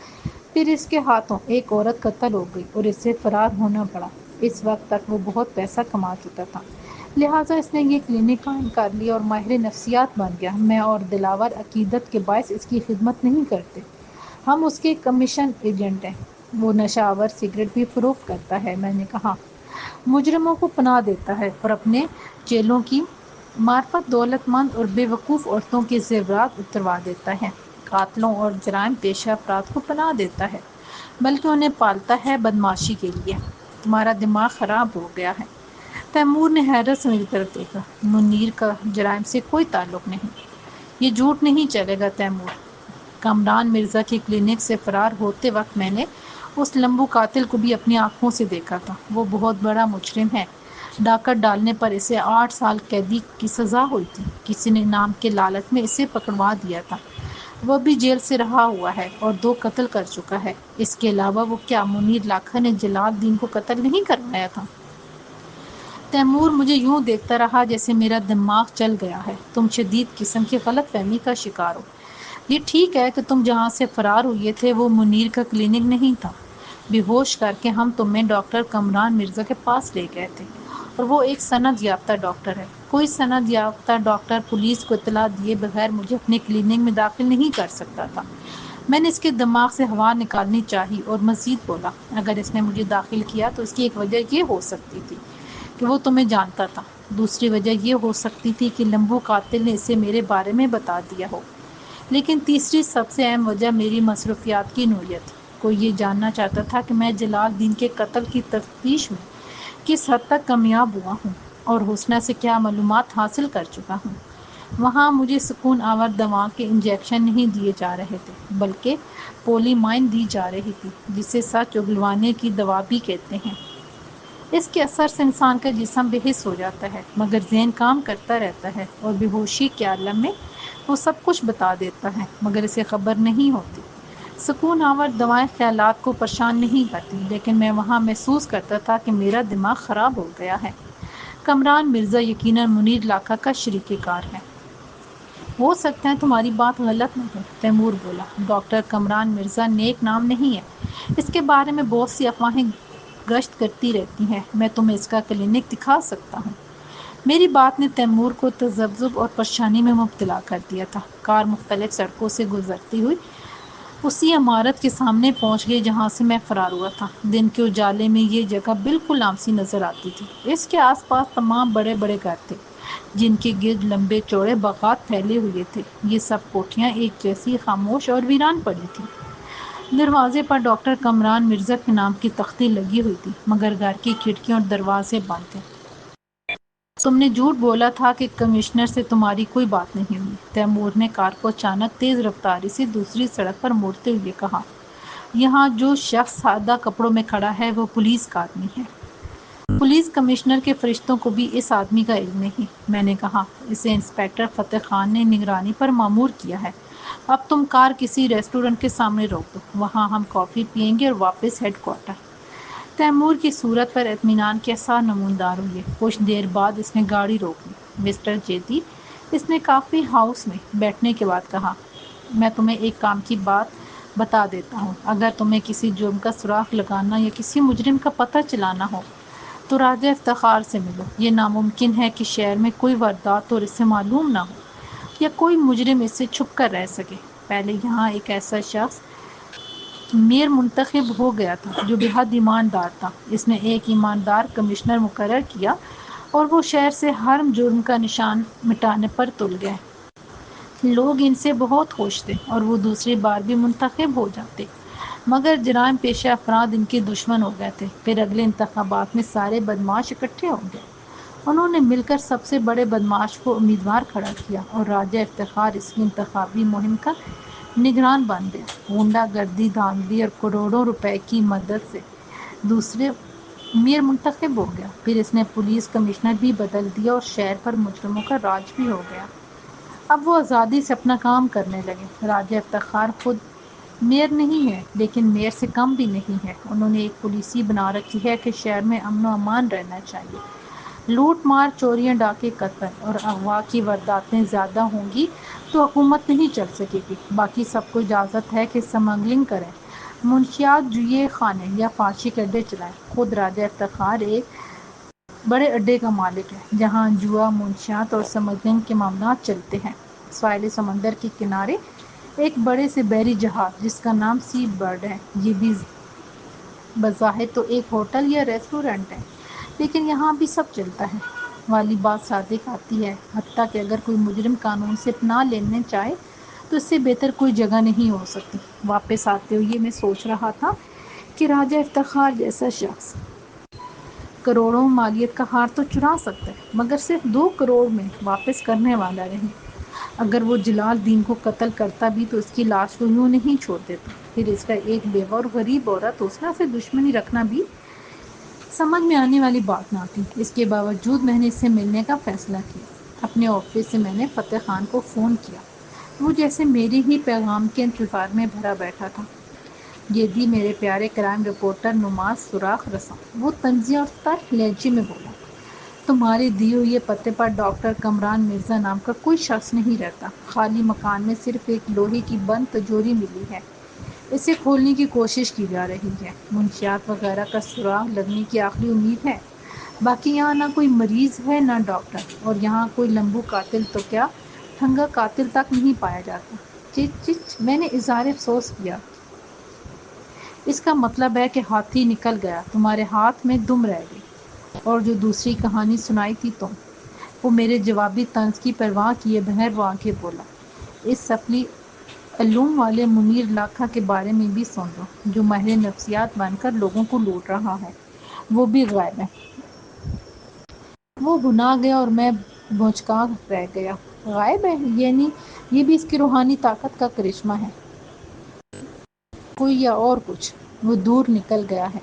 پھر اس کے ہاتھوں ایک عورت قتل ہو گئی اور اسے فرار ہونا پڑا۔ اس وقت تک وہ بہت پیسہ کما چکا تھا، لہٰذا اس نے یہ کلینک قائم کر لی اور ماہر نفسیات بن گیا۔ میں اور دلاور عقیدت کے باعث اس کی خدمت نہیں کرتے، ہم اس کے کمیشن ایجنٹ ہیں۔ وہ نشہ آور سگریٹ بھی فروخت کرتا ہے، میں نے کہا، مجرموں کو پناہ دیتا ہے اور اپنے چیلوں کی معرفت دولت مند اور بے وقوف عورتوں کے زیورات اتروا دیتا ہے۔ قاتلوں اور جرائم پیشہ افراد کو پناہ دیتا ہے، بلکہ انہیں پالتا ہے بدمعاشی کے لیے۔ تمہارا دماغ خراب ہو گیا ہے۔ تیمور نے حیرت سے میری طرف دیکھا۔ منیر کا جرائم سے کوئی تعلق نہیں۔ یہ جھوٹ نہیں چلے گا تیمور۔ کامران مرزا کی کلینک سے فرار ہوتے وقت میں نے اس لمبو قاتل کو بھی اپنی آنکھوں سے دیکھا تھا۔ وہ بہت بڑا مجرم ہے۔ ڈاکہ ڈالنے پر اسے 8 سال قیدی کی سزا ہوئی تھی۔ کسی نے انعام کے لالچ میں اسے پکڑوا دیا تھا۔ وہ بھی جیل سے رہا ہوا ہے اور 2 قتل کر چکا ہے۔ اس کے علاوہ وہ کیا منیر لاکھا نے جلال الدین کو قتل نہیں کروایا تھا؟ تیمور مجھے یوں دیکھتا رہا جیسے میرا دماغ چل گیا ہے۔ تم شدید قسم کی غلط فہمی کا شکار ہو۔ یہ ٹھیک ہے کہ تم جہاں سے فرار ہوئے تھے وہ منیر کا کلینک نہیں تھا۔ بے ہوش کر کے ہم تمہیں ڈاکٹر کامران مرزا کے پاس لے گئے تھے اور وہ ایک سند یافتہ ڈاکٹر ہے۔ کوئی سند یافتہ ڈاکٹر پولیس کو اطلاع دیے بغیر مجھے اپنے کلینک میں داخل نہیں کر سکتا تھا۔ میں نے اس کے دماغ سے ہوا نکالنی چاہی اور مزید بولا، اگر اس نے مجھے داخل کیا تو اس کی ایک وجہ یہ ہو سکتی تھی کہ وہ تمہیں جانتا تھا۔ دوسری وجہ یہ ہو سکتی تھی کہ لمبو قاتل نے اسے میرے بارے میں بتا دیا ہو۔ لیکن تیسری سب سے اہم وجہ میری مصروفیات کی نوعیت۔ کوئی یہ جاننا چاہتا تھا کہ میں جلال الدین کے قتل کی تفتیش میں کس حد تک کامیاب ہوا ہوں اور حسنہ سے کیا معلومات حاصل کر چکا ہوں۔ وہاں مجھے سکون آور دواؤں کے انجیکشن نہیں دیے جا رہے تھے، بلکہ پولی مائن دی جا رہی تھی، جسے سچ اگلوانے کی دوا بھی کہتے ہیں۔ اس کے اثر سے انسان کا جسم بے حس ہو جاتا ہے، مگر ذہن کام کرتا رہتا ہے اور بے ہوشی کے عالم میں وہ سب کچھ بتا دیتا ہے، مگر اسے خبر نہیں ہوتی۔ سکون آور دوائیں خیالات کو پریشان نہیں کرتی، لیکن میں وہاں محسوس کرتا تھا کہ میرا دماغ خراب ہو گیا ہے۔ کامران مرزا یقیناً منیر لاکھا کا شریک کار ہے۔ ہو سکتا ہے تمہاری بات غلط نہ ہو، تیمور بولا۔ ڈاکٹر کامران مرزا نیک نام نہیں ہے۔ اس کے بارے میں بہت سی افواہیں گشت کرتی رہتی ہیں۔ میں تمہیں اس کا کلینک دکھا سکتا ہوں۔ میری بات نے تیمور کو تذبذب اور پریشانی میں مبتلا کر دیا تھا۔ کار مختلف سڑکوں سے گزرتی ہوئی اسی عمارت کے سامنے پہنچ گئے جہاں سے میں فرار ہوا تھا۔ دن کے اجالے میں یہ جگہ بالکل عام سی نظر آتی تھی۔ اس کے آس پاس تمام بڑے بڑے گھر تھے جن کے گرد لمبے چوڑے باغات پھیلے ہوئے تھے۔ یہ سب کوٹھیاں ایک جیسی خاموش اور ویران پڑی تھیں۔ دروازے پر ڈاکٹر کمران مرزا کے نام کی تختی لگی ہوئی تھی، مگر گھر کی کھڑکیاں اور دروازے بند تھے۔ تم نے جھوٹ بولا تھا کہ کمشنر سے تمہاری کوئی بات نہیں ہوئی، تیمور نے کار کو اچانک تیز رفتاری سے دوسری سڑک پر موڑتے ہوئے کہا۔ یہاں جو شخص سادہ کپڑوں میں کھڑا ہے وہ پولیس کا آدمی ہے۔ پولیس کمشنر کے فرشتوں کو بھی اس آدمی کا علم نہیں، میں نے کہا۔ اسے انسپکٹر فتح خان نے نگرانی پر مامور کیا ہے۔ اب تم کار کسی ریسٹورنٹ کے سامنے روک دو، وہاں ہم کافی پئیں گے اور واپس ہیڈ کوارٹر۔ تیمور کی صورت پر اطمینان کے آثار نمودار ہوئے۔ کچھ دیر بعد اس نے گاڑی روک لی۔ مسٹر جیتی، اس نے کافی ہاؤس میں بیٹھنے کے بعد کہا، میں تمہیں ایک کام کی بات بتا دیتا ہوں۔ اگر تمہیں کسی جرم کا سراغ لگانا یا کسی مجرم کا پتہ چلانا ہو تو راجہ افتخار سے ملو۔ یہ ناممکن ہے کہ شہر میں کوئی واردات اور اسے معلوم نہ ہو، یا کوئی مجرم اس سے چھپ کر رہ سکے۔ پہلے یہاں ایک ایسا شخص میئر منتخب ہو گیا تھا جو بے حد ایماندار تھا۔ اس نے ایک ایماندار کمشنر مقرر کیا اور وہ شہر سے ہر جرم کا نشان مٹانے پر تل گئے۔ لوگ ان سے بہت خوش تھے اور وہ دوسری بار بھی منتخب ہو جاتے، مگر جرائم پیشہ افراد ان کے دشمن ہو گئے تھے۔ پھر اگلے انتخابات میں سارے بدماش اکٹھے ہو گئے۔ انہوں نے مل کر سب سے بڑے بدماش کو امیدوار کھڑا کیا اور راجہ افتخار اس کی انتخابی مہم کا نگران بن گیا۔ غنڈہ گردی، دھاندلی اور کروڑوں روپے کی مدد سے دوسرے میئر منتخب ہو گیا۔ پھر اس نے پولیس کمشنر بھی بدل دیا اور شہر پر مجرموں کا راج بھی ہو گیا۔ اب وہ آزادی سے اپنا کام کرنے لگے۔ راجہ افتخار خود میئر نہیں ہے، لیکن میئر سے کم بھی نہیں ہے۔ انہوں نے ایک پالیسی بنا رکھی ہے کہ شہر میں امن و امان رہنا چاہیے۔ لوٹ مار، چوریاں، ڈاکے، قتل اور اغوا کی وارداتیں زیادہ ہوں گی تو حکومت نہیں چل سکے گی۔ باقی سب کو اجازت ہے کہ اسمگلنگ کریں، منشیات، جوئے خانے یا فحاشی کے اڈے چلائیں۔ خود راجہ افتخار ایک بڑے اڈے کا مالک ہے جہاں جوا، منشیات اور اسمگلنگ کے معاملات چلتے ہیں۔ ساحل سمندر کے کنارے ایک بڑے سے بحری جہاز جس کا نام سی برڈ ہے، یہ بھی بظاہر تو ایک ہوٹل یا ریسٹورنٹ ہے، لیکن یہاں بھی سب چلتا ہے۔ والی بات صادق آتی ہے، حتیٰ کہ اگر کوئی مجرم قانون سے پناہ لینے چاہے تو اس سے بہتر کوئی جگہ نہیں ہو سکتی۔ واپس آتے ہوئے میں سوچ رہا تھا کہ راجہ افتخار جیسا شخص کروڑوں مالیت کا ہار تو چرا سکتا ہے، مگر صرف 2 کروڑ میں واپس کرنے والا نہیں۔ اگر وہ جلال الدین کو قتل کرتا بھی تو اس کی لاش کو یوں نہیں چھوڑ دیتا۔ پھر اس کا ایک بیوہ اور غریب عورت حسنہ سے دشمنی رکھنا بھی سمجھ میں آنے والی بات نہ تھی۔ اس کے باوجود میں نے اس سے ملنے کا فیصلہ کیا۔ اپنے آفس سے میں نے فتح خان کو فون کیا۔ وہ جیسے میری ہی پیغام کے انتظار میں بھرا بیٹھا تھا۔ جیدی، میرے پیارے کرائم رپورٹر نماز سوراخ رساں، وہ طنزیہ اور تلخ لہجے میں بولا، تمہارے دیے ہوئے پتے پر ڈاکٹر کمران مرزا نام کا کوئی شخص نہیں رہتا۔ خالی مکان میں صرف ایک لوہے کی بند تجوری ملی ہے، اسے کھولنے کی کوشش کی جا رہی ہے۔ منشیات وغیرہ کا سراغ لگنے کی آخری امید ہے۔ باقی یہاں نہ کوئی مریض ہے نہ ڈاکٹر، اور یہاں کوئی لمبو قاتل تو کیا ٹھنگا قاتل تک نہیں پایا جاتا۔ چچ چچ، میں نے اظہار افسوس کیا۔ اس کا مطلب ہے کہ ہاتھی نکل گیا، تمہارے ہاتھ میں دم رہ گئی۔ اور جو دوسری کہانی سنائی تھی تم؟ وہ میرے جوابی طنز کی پرواہ کیے بغیر وہ آنکھیں بولا، اس سفلی علوم والے منیر لاکھا کے بارے میں بھی سن لو، جو ماہر نفسیات بن کر لوگوں کو لوٹ رہا ہے۔ وہ بھی غائب ہے۔ وہ بھنا گیا اور میں بھونچکا رہ گیا۔ غائب ہے؟ یعنی یہ بھی اس کی روحانی طاقت کا کرشمہ ہے؟ کوئی یا اور کچھ؟ وہ دور نکل گیا ہے۔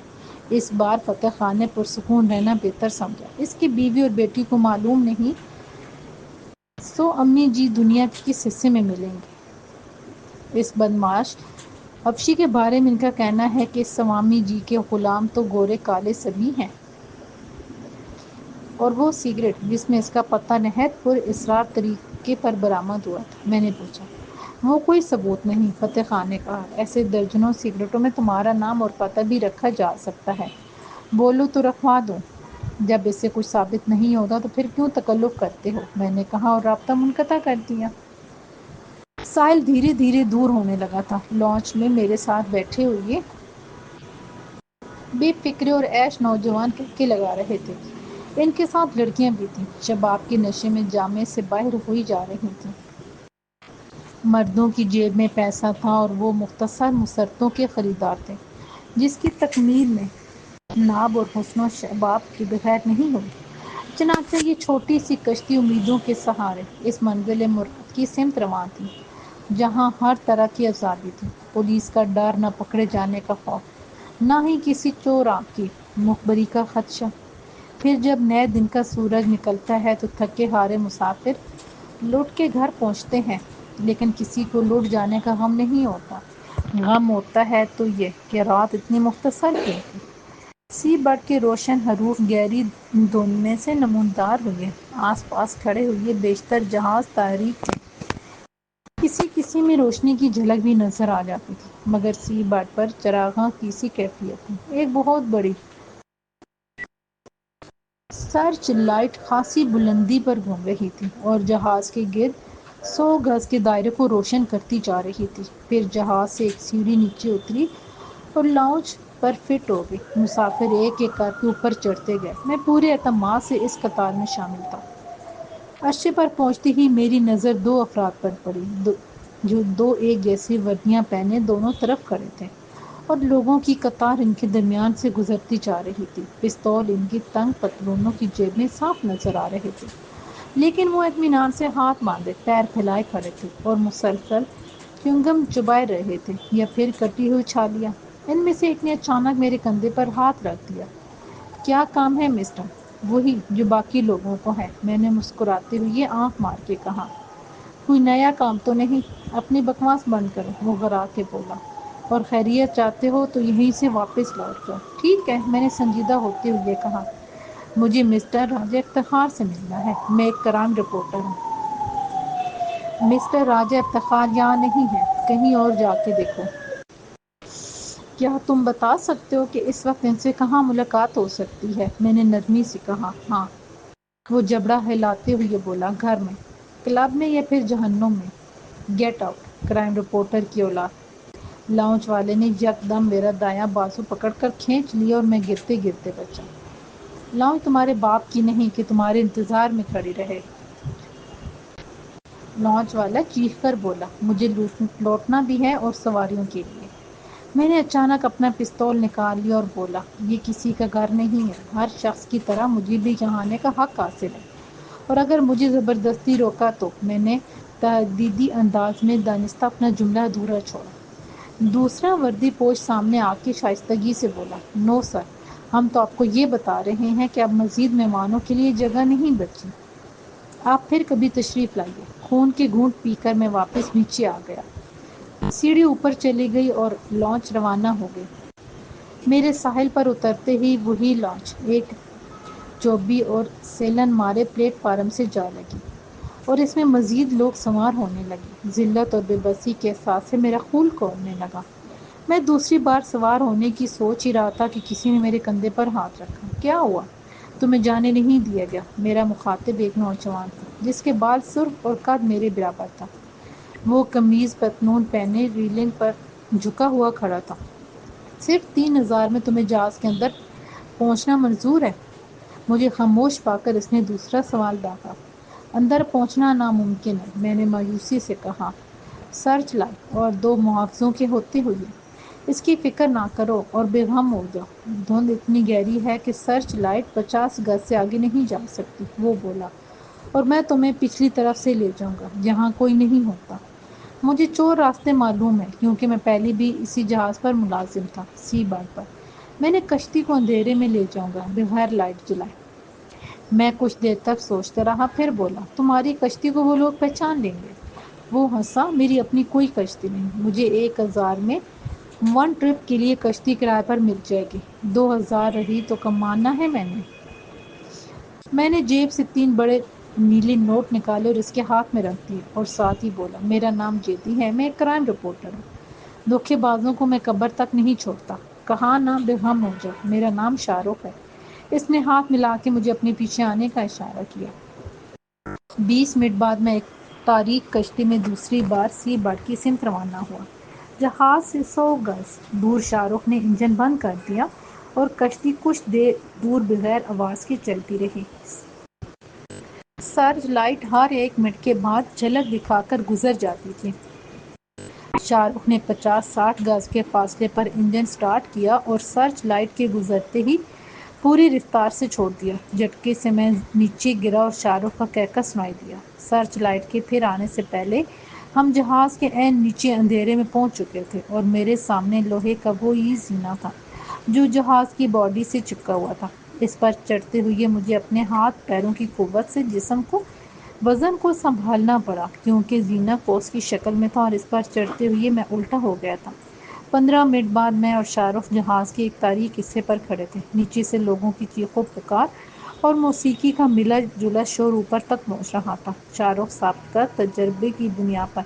اس بار فتح خان نے پرسکون رہنا بہتر سمجھا۔ اس کی بیوی اور بیٹی کو معلوم نہیں، سو امی جی دنیا کے کس حصے میں ملیں گے؟ اس بدمعاش حبشی کے بارے میں ان کا کہنا ہے کہ سوامی جی کے غلام تو گورے کالے سبھی ہیں۔ اور وہ سگریٹ جس میں اس کا پتہ نہایت پر اسرار طریقے پر برآمد ہوا تھا؟ میں نے پوچھا۔ وہ کوئی ثبوت نہیں، فتح خان نے کہا۔ ایسے درجنوں سگریٹوں میں تمہارا نام اور پتہ بھی رکھا جا سکتا ہے۔ بولو تو رکھوا دوں۔ جب اس سے کچھ ثابت نہیں ہوتا تو پھر کیوں تکلف کرتے ہو؟ میں نے کہا اور رابطہ منقطع کر دیا۔ ساحل دھیرے دھیرے دور ہونے لگا تھا۔ لانچ میں میرے ساتھ بیٹھے ہوئے بے فکرے اور عیش نوجوان ٹپکے لگا رہے تھے۔ ان کے ساتھ لڑکیاں بھی تھیں، شباب کے نشے میں جامے سے باہر ہوئی جا رہی تھیں۔ مردوں کی جیب میں پیسہ تھا اور وہ مختصر مسرتوں کے خریدار تھے، جس کی تکمیل میں ناب اور حسن و شباب کے بغیر نہیں ہوئی۔ چنانچہ یہ چھوٹی سی کشتی امیدوں کے سہارے اس منزل مراد کی سمت رواں تھی، جہاں ہر طرح کی آزادی تھی، پولیس کا ڈر، نہ پکڑے جانے کا خوف، نہ ہی کسی چوراں کی مخبری کا خدشہ۔ پھر جب نئے دن کا سورج نکلتا ہے تو تھکے ہارے مسافر لوٹ کے گھر پہنچتے ہیں، لیکن کسی کو لوٹ جانے کا غم نہیں ہوتا۔ غم ہوتا ہے تو یہ کہ رات اتنی مختصر کیوں تھی۔ سی برڈ کے روشن حروف گہری دھند میں سے نمودار ہوئے۔ آس پاس کھڑے ہوئے بیشتر جہاز تاریک تھے، کسی کسی میں روشنی کی جھلک بھی نظر آ جاتی تھی، مگر سی برڈ پر چراغاں کی سی کیفیت تھی۔ ایک بہت بڑی سرچ لائٹ خاصی بلندی پر گھوم رہی تھی اور جہاز کے گرد 100 گز کے دائرے کو روشن کرتی جا رہی تھی۔ پھر جہاز سے ایک سیڑھی نیچے اتری اور لانچ پر فٹ ہو گئی۔ مسافر ایک ایک کر کے اوپر چڑھتے گئے۔ میں پورے اعتماد سے اس قطار میں شامل تھا۔ عرصے پر پہنچتے ہی میری نظر دو افراد پر پڑی، جو دو ایک جیسی وردیاں پہنے دونوں طرف کھڑے تھے، اور لوگوں کی قطار ان کے درمیان سے گزرتی جا رہی تھی۔ پستول ان کی تنگ پتلونوں کی جیب میں صاف نظر آ رہے تھے، لیکن وہ اطمینان سے ہاتھ باندھے پیر پھیلائے کھڑے تھے اور مسلسل چیونگم چبائے رہے تھے یا پھر کٹی ہوئی چھالیاں۔ ان میں سے ایک نے اچانک میرے کندھے پر ہاتھ رکھ دیا۔ کیا کام ہے مسٹر؟ وہی جو باقی لوگوں کو ہے، میں نے مسکراتے ہوئے آنکھ مار کے کہا۔ کوئی نیا کام تو نہیں؟ اپنی بکواس بند کرو، وہ گھرا کے بولا، اور خیریت چاہتے ہو تو یہیں سے واپس لوٹ جاؤ۔ ٹھیک ہے، میں نے سنجیدہ ہوتے ہوئے کہا۔ مجھے مسٹر راجہ افتخار سے ملنا ہے، میں ایک کرائم رپورٹر ہوں۔ مسٹر راجہ افتخار یہاں نہیں ہے، کہیں اور جا کے دیکھو۔ کیا تم بتا سکتے ہو کہ اس وقت ان سے کہاں ملاقات ہو سکتی ہے؟ میں نے نرمی سے کہا۔ ہاں، وہ جبڑا ہلاتے ہوئے بولا، گھر میں، کلب میں، یا پھر جہنم میں۔ گیٹ آؤٹ، کرائم رپورٹر کی اولاد۔ لاؤنج والے نے یکدم میرا دایاں بازو پکڑ کر کھینچ لیا اور میں گرتے گرتے بچا۔ لاؤنج تمہارے باپ کی نہیں کہ تمہارے انتظار میں کھڑی رہے۔ لانچ والا چیخ کر بولا، مجھے لوٹنا بھی ہے اور سواریوں کے لیے۔ میں نے اچانک اپنا پستول نکال لیا اور بولا، یہ کسی کا گھر نہیں ہے، ہر شخص کی طرح مجھے بھی یہاں آنے کا حق حاصل ہے، اور اگر مجھے زبردستی روکا تو۔ میں نے تہدیدی انداز میں دانستہ اپنا جملہ ادھورا چھوڑا۔ دوسرا وردی پوش سامنے آ کے شائستگی سے بولا، نو سر، ہم تو آپ کو یہ بتا رہے ہیں کہ اب مزید مہمانوں کے لیے جگہ نہیں بچی، آپ پھر کبھی تشریف لائیے۔ خون کے گھونٹ پی کر میں واپس نیچے آ گیا۔ سیڑھی اوپر چلی گئی اور لانچ روانہ ہو گئی۔ میرے ساحل پر اترتے ہی وہی لانچ ایک چوبی اور سیلن مارے پلیٹ فارم سے جا لگی، اور اس میں مزید لوگ سوار ہونے لگے۔ ذلت اور بے بسی کے احساس سے میرا خون کھولنے لگا۔ میں دوسری بار سوار ہونے کی سوچ ہی رہا تھا کہ کسی نے میرے کندھے پر ہاتھ رکھا۔ کیا ہوا؟ تمہیں جانے نہیں دیا گیا؟ میرا مخاطب ایک نوجوان تھا، جس کے بال سرخ اور قد میرے برابر تھا۔ وہ قمیض پتلون پہنے ریلنگ پر جھکا ہوا کھڑا تھا۔ صرف 3000 میں تمہیں جہاز کے اندر پہنچنا منظور ہے؟ مجھے خاموش پا کر اس نے دوسرا سوال داغا۔ اندر پہنچنا ناممکن ہے، میں نے مایوسی سے کہا۔ سرچ لائٹ اور 2 محافظوں کے ہوتے ہوئے اس کی فکر نہ کرو اور بے غم ہو جاؤ۔ دھند اتنی گہری ہے کہ سرچ لائٹ 50 گز سے آگے نہیں جا سکتی، وہ بولا، اور میں تمہیں پچھلی طرف سے لے جاؤں گا، جہاں کوئی نہیں ہوتا۔ مجھے چور راستے معلوم ہیں، کیونکہ میں پہلے بھی اسی جہاز پر ملازم تھا، سی برڈ پر۔ میں نے کشتی کو اندھیرے میں لے جاؤں گا، بغیر لائٹ جلائے۔ میں کچھ دیر تک سوچتا رہا، پھر بولا، تمہاری کشتی کو وہ لوگ پہچان لیں گے؟ وہ ہنسا، میری اپنی کوئی کشتی نہیں، مجھے 1000 میں 1 ٹرپ کے لیے کشتی کرائے پر مل جائے گی، 2000 رہی تو کمانا ہے میں نے۔ میں نے جیب سے 3 بڑے نیلے نوٹ نکالے اور اس کے ہاتھ میں رکھ دیے، اور ساتھ ہی بولا، میرا نام جیتی ہے، میں ایک کرائم رپورٹر ہوں، دھوکے بازوں کو میں قبر تک نہیں چھوڑتا۔ کہا نا، بے غم ہو جاؤ، میرا نام شاہ رخ ہے۔ اس نے ہاتھ ملا کے مجھے اپنے پیچھے آنے کا اشارہ کیا۔ 20 منٹ بعد میں ایک تاریک کشتی میں دوسری بار سی برڈ کی سمت روانہ ہوا۔ جہاز سے 100 گز دور شاہ رخ نے انجن بند کر دیا اور کشتی کچھ دیر دور بغیر آواز کے چلتی رہی۔ سرچ لائٹ ہر 1 منٹ کے بعد جھلک دکھا کر گزر جاتی تھی۔ شاہ رخ نے 50-60 گز کے فاصلے پر انجن سٹارٹ کیا اور سرچ لائٹ کے گزرتے ہی پوری رفتار سے چھوڑ دیا۔ جھٹکے سے میں نیچے گرا اور شاہ رخ کا کہکہ سنائی دیا۔ سرچ لائٹ کے پھر آنے سے پہلے ہم جہاز کے عین نیچے اندھیرے میں پہنچ چکے تھے اور میرے سامنے لوہے کا وہی زینہ تھا جو جہاز کی باڈی سے چپکا ہوا تھا۔ اس پر چڑھتے ہوئے مجھے اپنے ہاتھ پیروں کی قوت سے جسم کو وزن کو سنبھالنا پڑا کیونکہ زینہ قوس کی شکل میں تھا اور اس پر چڑھتے ہوئے میں الٹا ہو گیا تھا۔ 15 منٹ بعد میں اور شاہ رخ جہاز کے ایک تاریک حصے پر کھڑے تھے۔ نیچے سے لوگوں کی چیخ و پکار اور موسیقی کا ملا جلا شور اوپر تک پہنچ رہا تھا۔ شاہ رخ سابقہ تجربے کی بنیاد پر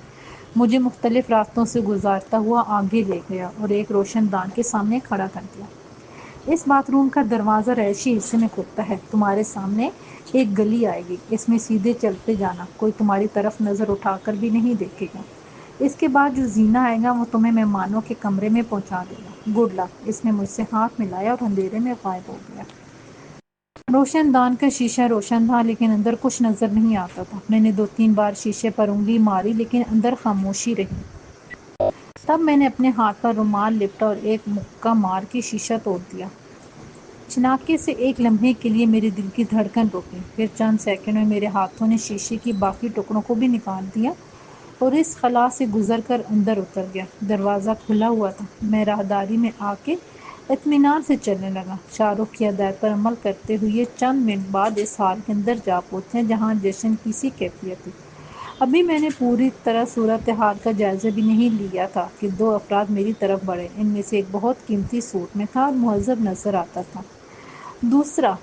مجھے مختلف راستوں سے گزارتا ہوا آگے لے گیا اور ایک روشن دان کے سامنے کھڑا کر دیا۔ اس باتھ روم کا دروازہ رہائشی حصے میں کھلتا ہے۔ تمہارے سامنے ایک گلی آئے گی، اس میں سیدھے چلتے جانا، کوئی تمہاری طرف نظر اٹھا کر بھی نہیں دیکھے گا۔ اس کے بعد جو زینہ آئے گا وہ تمہیں مہمانوں کے کمرے میں پہنچا دے گا۔ Good luck. اس نے مجھ سے ہاتھ ملایا اور اندھیرے میں غائب ہو گیا۔ روشن دان کا شیشہ روشن تھا لیکن اندر کچھ نظر نہیں آتا تھا۔ میں نے 2-3 بار شیشے پر انگلی ماری لیکن اندر خاموشی رہی۔ تب میں نے اپنے ہاتھ پر رومال لپٹا اور ایک مکہ مار کے شیشہ توڑ دیا۔ چناکے سے ایک لمحے کے لیے میرے دل کی دھڑکن رکی، پھر چند سیکنڈ میں میرے ہاتھوں نے شیشے کی باقی ٹکڑوں کو بھی نکال دیا اور اس خلا سے گزر کر اندر اتر گیا۔ دروازہ کھلا ہوا تھا۔ میں راہداری میں آ کے اطمینان سے چلنے لگا۔ شاہ رخ کی ہدایت پر عمل کرتے ہوئے چند منٹ بعد اس ہال کے اندر جا پہنچے جہاں جشن کی سی کیفیت تھی۔ ابھی میں نے پوری طرح صورتحال کا جائزہ بھی نہیں لیا تھا کہ 2 افراد میری طرف بڑھے۔ ان میں سے ایک بہت قیمتی سوٹ میں تھا اور مہذب نظر آتا تھا۔ دوسرا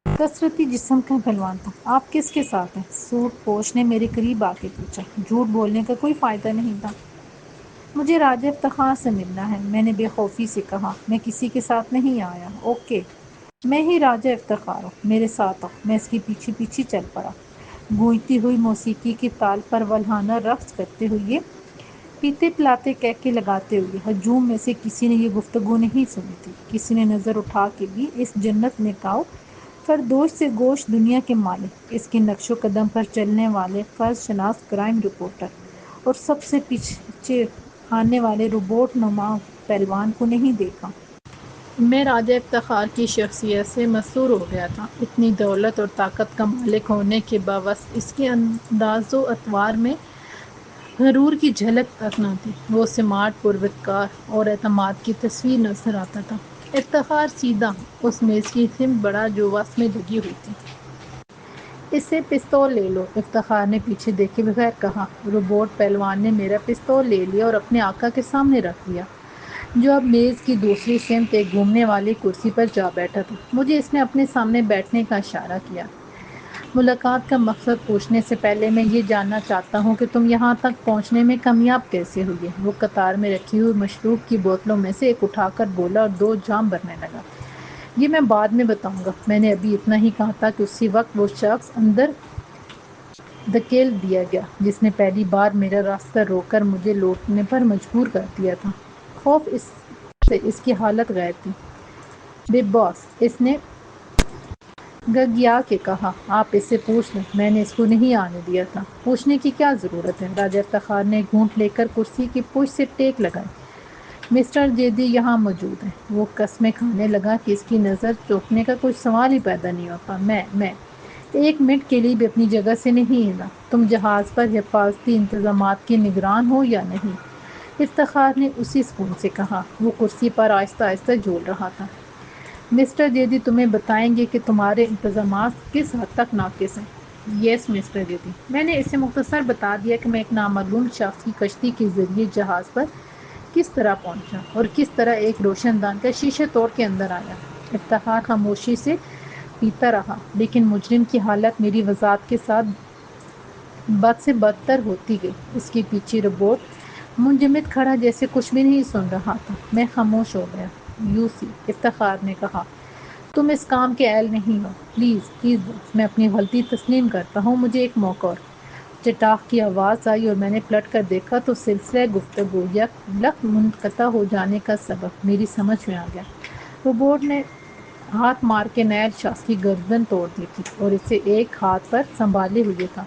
کثرتی جسم کا پہلوان تھا۔ آپ کس کے ساتھ ہیں؟ سوٹ پوش نے میرے قریب آ کے پوچھا۔ جھوٹ بولنے کا کوئی فائدہ نہیں تھا۔ مجھے راجہ افتخار سے ملنا ہے، میں نے بے خوفی سے کہا۔ میں کسی کے ساتھ نہیں آیا۔ اوکے، میں ہی راجہ افتخار ہوں، میرے ساتھ آؤ۔ میں اس کے پیچھے پیچھے چل پڑا، گونجتی ہوئی موسیقی کی تال پر والہانہ رقص کرتے ہوئے، پیتے پلاتے کہکے لگاتے ہوئے۔ ہجوم میں سے کسی نے یہ گفتگو نہیں سنی تھی۔ کسی نے نظر اٹھا کے بھی اس جنت نکاؤ فردوس سے گوش دنیا کے مالک، اس کے نقش و قدم پر چلنے والے فرض شناس کرائم رپورٹر اور سب سے پیچھے آنے والے روبوٹ نما پہلوان کو نہیں دیکھا۔ میں راجہ افتخار کی شخصیت سے مسحور ہو گیا تھا۔ اتنی دولت اور طاقت کا مالک ہونے کے باوجود اس کے انداز و اطوار میں غرور کی جھلک تک نہ تھی۔ وہ سمارٹ، پروردگار اور اعتماد کی تصویر نظر آتا تھا۔ افتخار سیدھا اس میز کی سمت بڑھا جو وسط میں لگی ہوئی تھی۔ اس سے پستول لے لو، افتخار نے پیچھے دیکھے بغیر کہا۔ روبوٹ پہلوان نے میرا پستول لے لیا اور اپنے آقا کے سامنے رکھ دیا جو اب میز کی دوسری سمت ایک گھومنے والی کرسی پر جا بیٹھا تھا۔ مجھے اس نے اپنے سامنے بیٹھنے کا اشارہ کیا۔ ملاقات کا مقصد پوچھنے سے پہلے میں یہ جاننا چاہتا ہوں کہ تم یہاں تک پہنچنے میں کامیاب کیسے ہوئے؟ وہ قطار میں رکھی ہوئی مشروب کی بوتلوں میں سے ایک اٹھا کر بولا اور 2 جام بھرنے لگا۔ یہ میں بعد میں بتاؤں گا۔ میں نے ابھی اتنا ہی کہا تھا کہ اسی وقت وہ شخص اندر دھکیل دیا گیا جس نے پہلی بار میرا راستہ روک کر مجھے لوٹنے پر مجبور کر دیا تھا۔ خوف سے اس کی حالت غیر تھی۔ بگ باس، اس نے گگیا کے کہا، آپ اس سے پوچھ لیں، میں نے اس کو نہیں آنے دیا تھا۔ پوچھنے کی کیا ضرورت ہے؟ راجہ افتخار نے گھونٹ لے کر کرسی کی پشت سے ٹیک لگائی۔ مسٹر جیدی یہاں موجود ہیں۔ وہ قسمیں کھانے لگا کہ اس کی نظر چوکنے کا کوئی سوال ہی پیدا نہیں ہوتا۔ میں 1 منٹ کے لیے بھی اپنی جگہ سے نہیں ہلا۔ تم جہاز پر حفاظتی انتظامات کے نگران ہو یا نہیں؟ افتخار نے اسی سکون سے کہا۔ وہ کرسی پر آہستہ آہستہ جھول رہا تھا۔ مسٹر جیدی تمہیں بتائیں گے کہ تمہارے انتظامات کس حد تک ناقص ہیں۔ یس مسٹر جیدی۔ میں نے اسے مختصر بتا دیا کہ میں ایک نامعلوم شخص کی کشتی کے ذریعے جہاز پر کس طرح پہنچا اور کس طرح ایک روشن دان کا شیشہ توڑ کے اندر آیا۔ افتخار خاموشی سے پیتا رہا لیکن مجرم کی حالت میری وضاحت کے ساتھ بد سے بدتر ہوتی گئی۔ اس کے پیچھے روبوٹ منجمد کھڑا جیسے کچھ بھی نہیں سن رہا تھا۔ میں خاموش ہو گیا۔ یو سی، افتخار نے کہا، تم اس کام کے اہل نہیں ہو۔ پلیز بس، میں اپنی غلطی تسلیم کرتا ہوں، مجھے ایک موقع اور چٹاخ کی آواز آئی اور میں نے پلٹ کر دیکھا تو سلسلہ گفتگو یک منقطع ہو جانے کا سبب میری سمجھ میں آ گیا۔ روبوٹ نے ہاتھ مار کے نیر شخص کی گردن توڑ دی تھی اور اسے ایک ہاتھ پر سنبھالے ہوئے تھا۔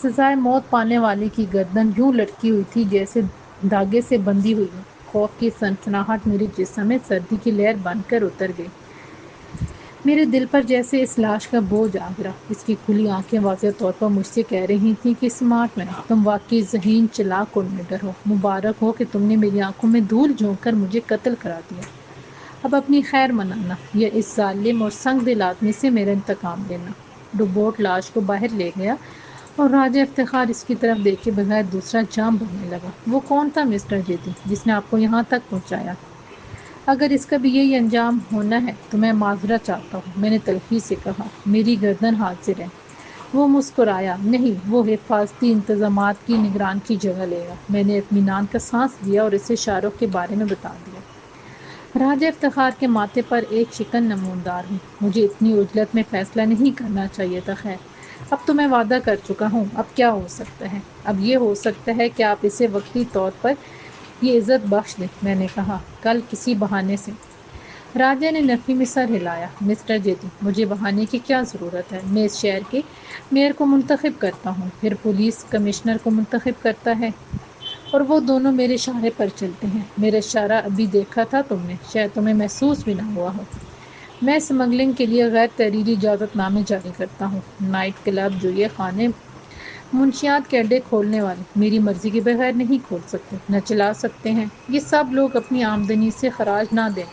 سزائے موت پانے والے کی گردن یوں لٹکی ہوئی تھی جیسے دھاگے سے بندھی ہوئی ہو۔ خوف کی سنسناہٹ میرے جسم میں سردی کی لہر بن کر اتر گئی۔ میرے دل پر جیسے اس لاش کا بوجھ آ گرا۔ اس کی کھلی آنکھیں واضح طور پر مجھ سے کہہ رہی تھیں کہ اسمارٹ مین، تم واقعی ذہین، چلاک اور نڈر ہو۔ مبارک ہو کہ تم نے میری آنکھوں میں دھول جھونک کر مجھے قتل کرا دیا۔ اب اپنی خیر منانا یا اس ظالم اور سنگ دل آدمی سے میرا انتقام لینا۔ روبوٹ لاش کو باہر لے گیا اور راجہ افتخار اس کی طرف دیکھے بغیر دوسرا جام بھرنے لگا۔ وہ کون تھا مسٹر جیتی جس نے آپ کو یہاں تک پہنچایا؟ اگر اس کا بھی یہی انجام ہونا ہے تو میں معذرت چاہتا ہوں، میں نے تلخی سے کہا۔ میری گردن حاضر ہے۔ وہ مسکرایا۔ نہیں، وہ حفاظتی انتظامات کی نگران کی جگہ لے گا۔ میں نے اطمینان کا سانس لیا اور اسے شاہ رخ کے بارے میں بتا دیا۔ راجہ افتخار کے ماتھے پر ایک شکن نمودار ہوئی۔ مجھے اتنی عجلت میں فیصلہ نہیں کرنا چاہیے تھا۔ خیر، اب تو میں وعدہ کر چکا ہوں۔ اب کیا ہو سکتا ہے؟ اب یہ ہو سکتا ہے کہ آپ اسے وقتی طور پر یہ عزت بخش دیں، میں نے کہا، کل کسی بہانے سے۔ راجہ نے نفی میں سر ہلایا۔ مسٹر جیتی، مجھے بہانے کی کیا ضرورت ہے؟ میں اس شہر کے میئر کو منتخب کرتا ہوں، پھر پولیس کمشنر کو منتخب کرتا ہے اور وہ دونوں میرے اشارے پر چلتے ہیں۔ میرا اشارہ ابھی دیکھا تھا تم نے، شاید تمہیں محسوس بھی نہ ہوا ہو۔ میں اسمگلنگ کے لیے غیر تحریری اجازت نامے جاری کرتا ہوں۔ نائٹ کلب، جوئے خانے، منشیات کے اڈے کھولنے والے میری مرضی کے بغیر نہیں کھول سکتے، نہ چلا سکتے ہیں۔ یہ سب لوگ اپنی آمدنی سے خراج نہ دیں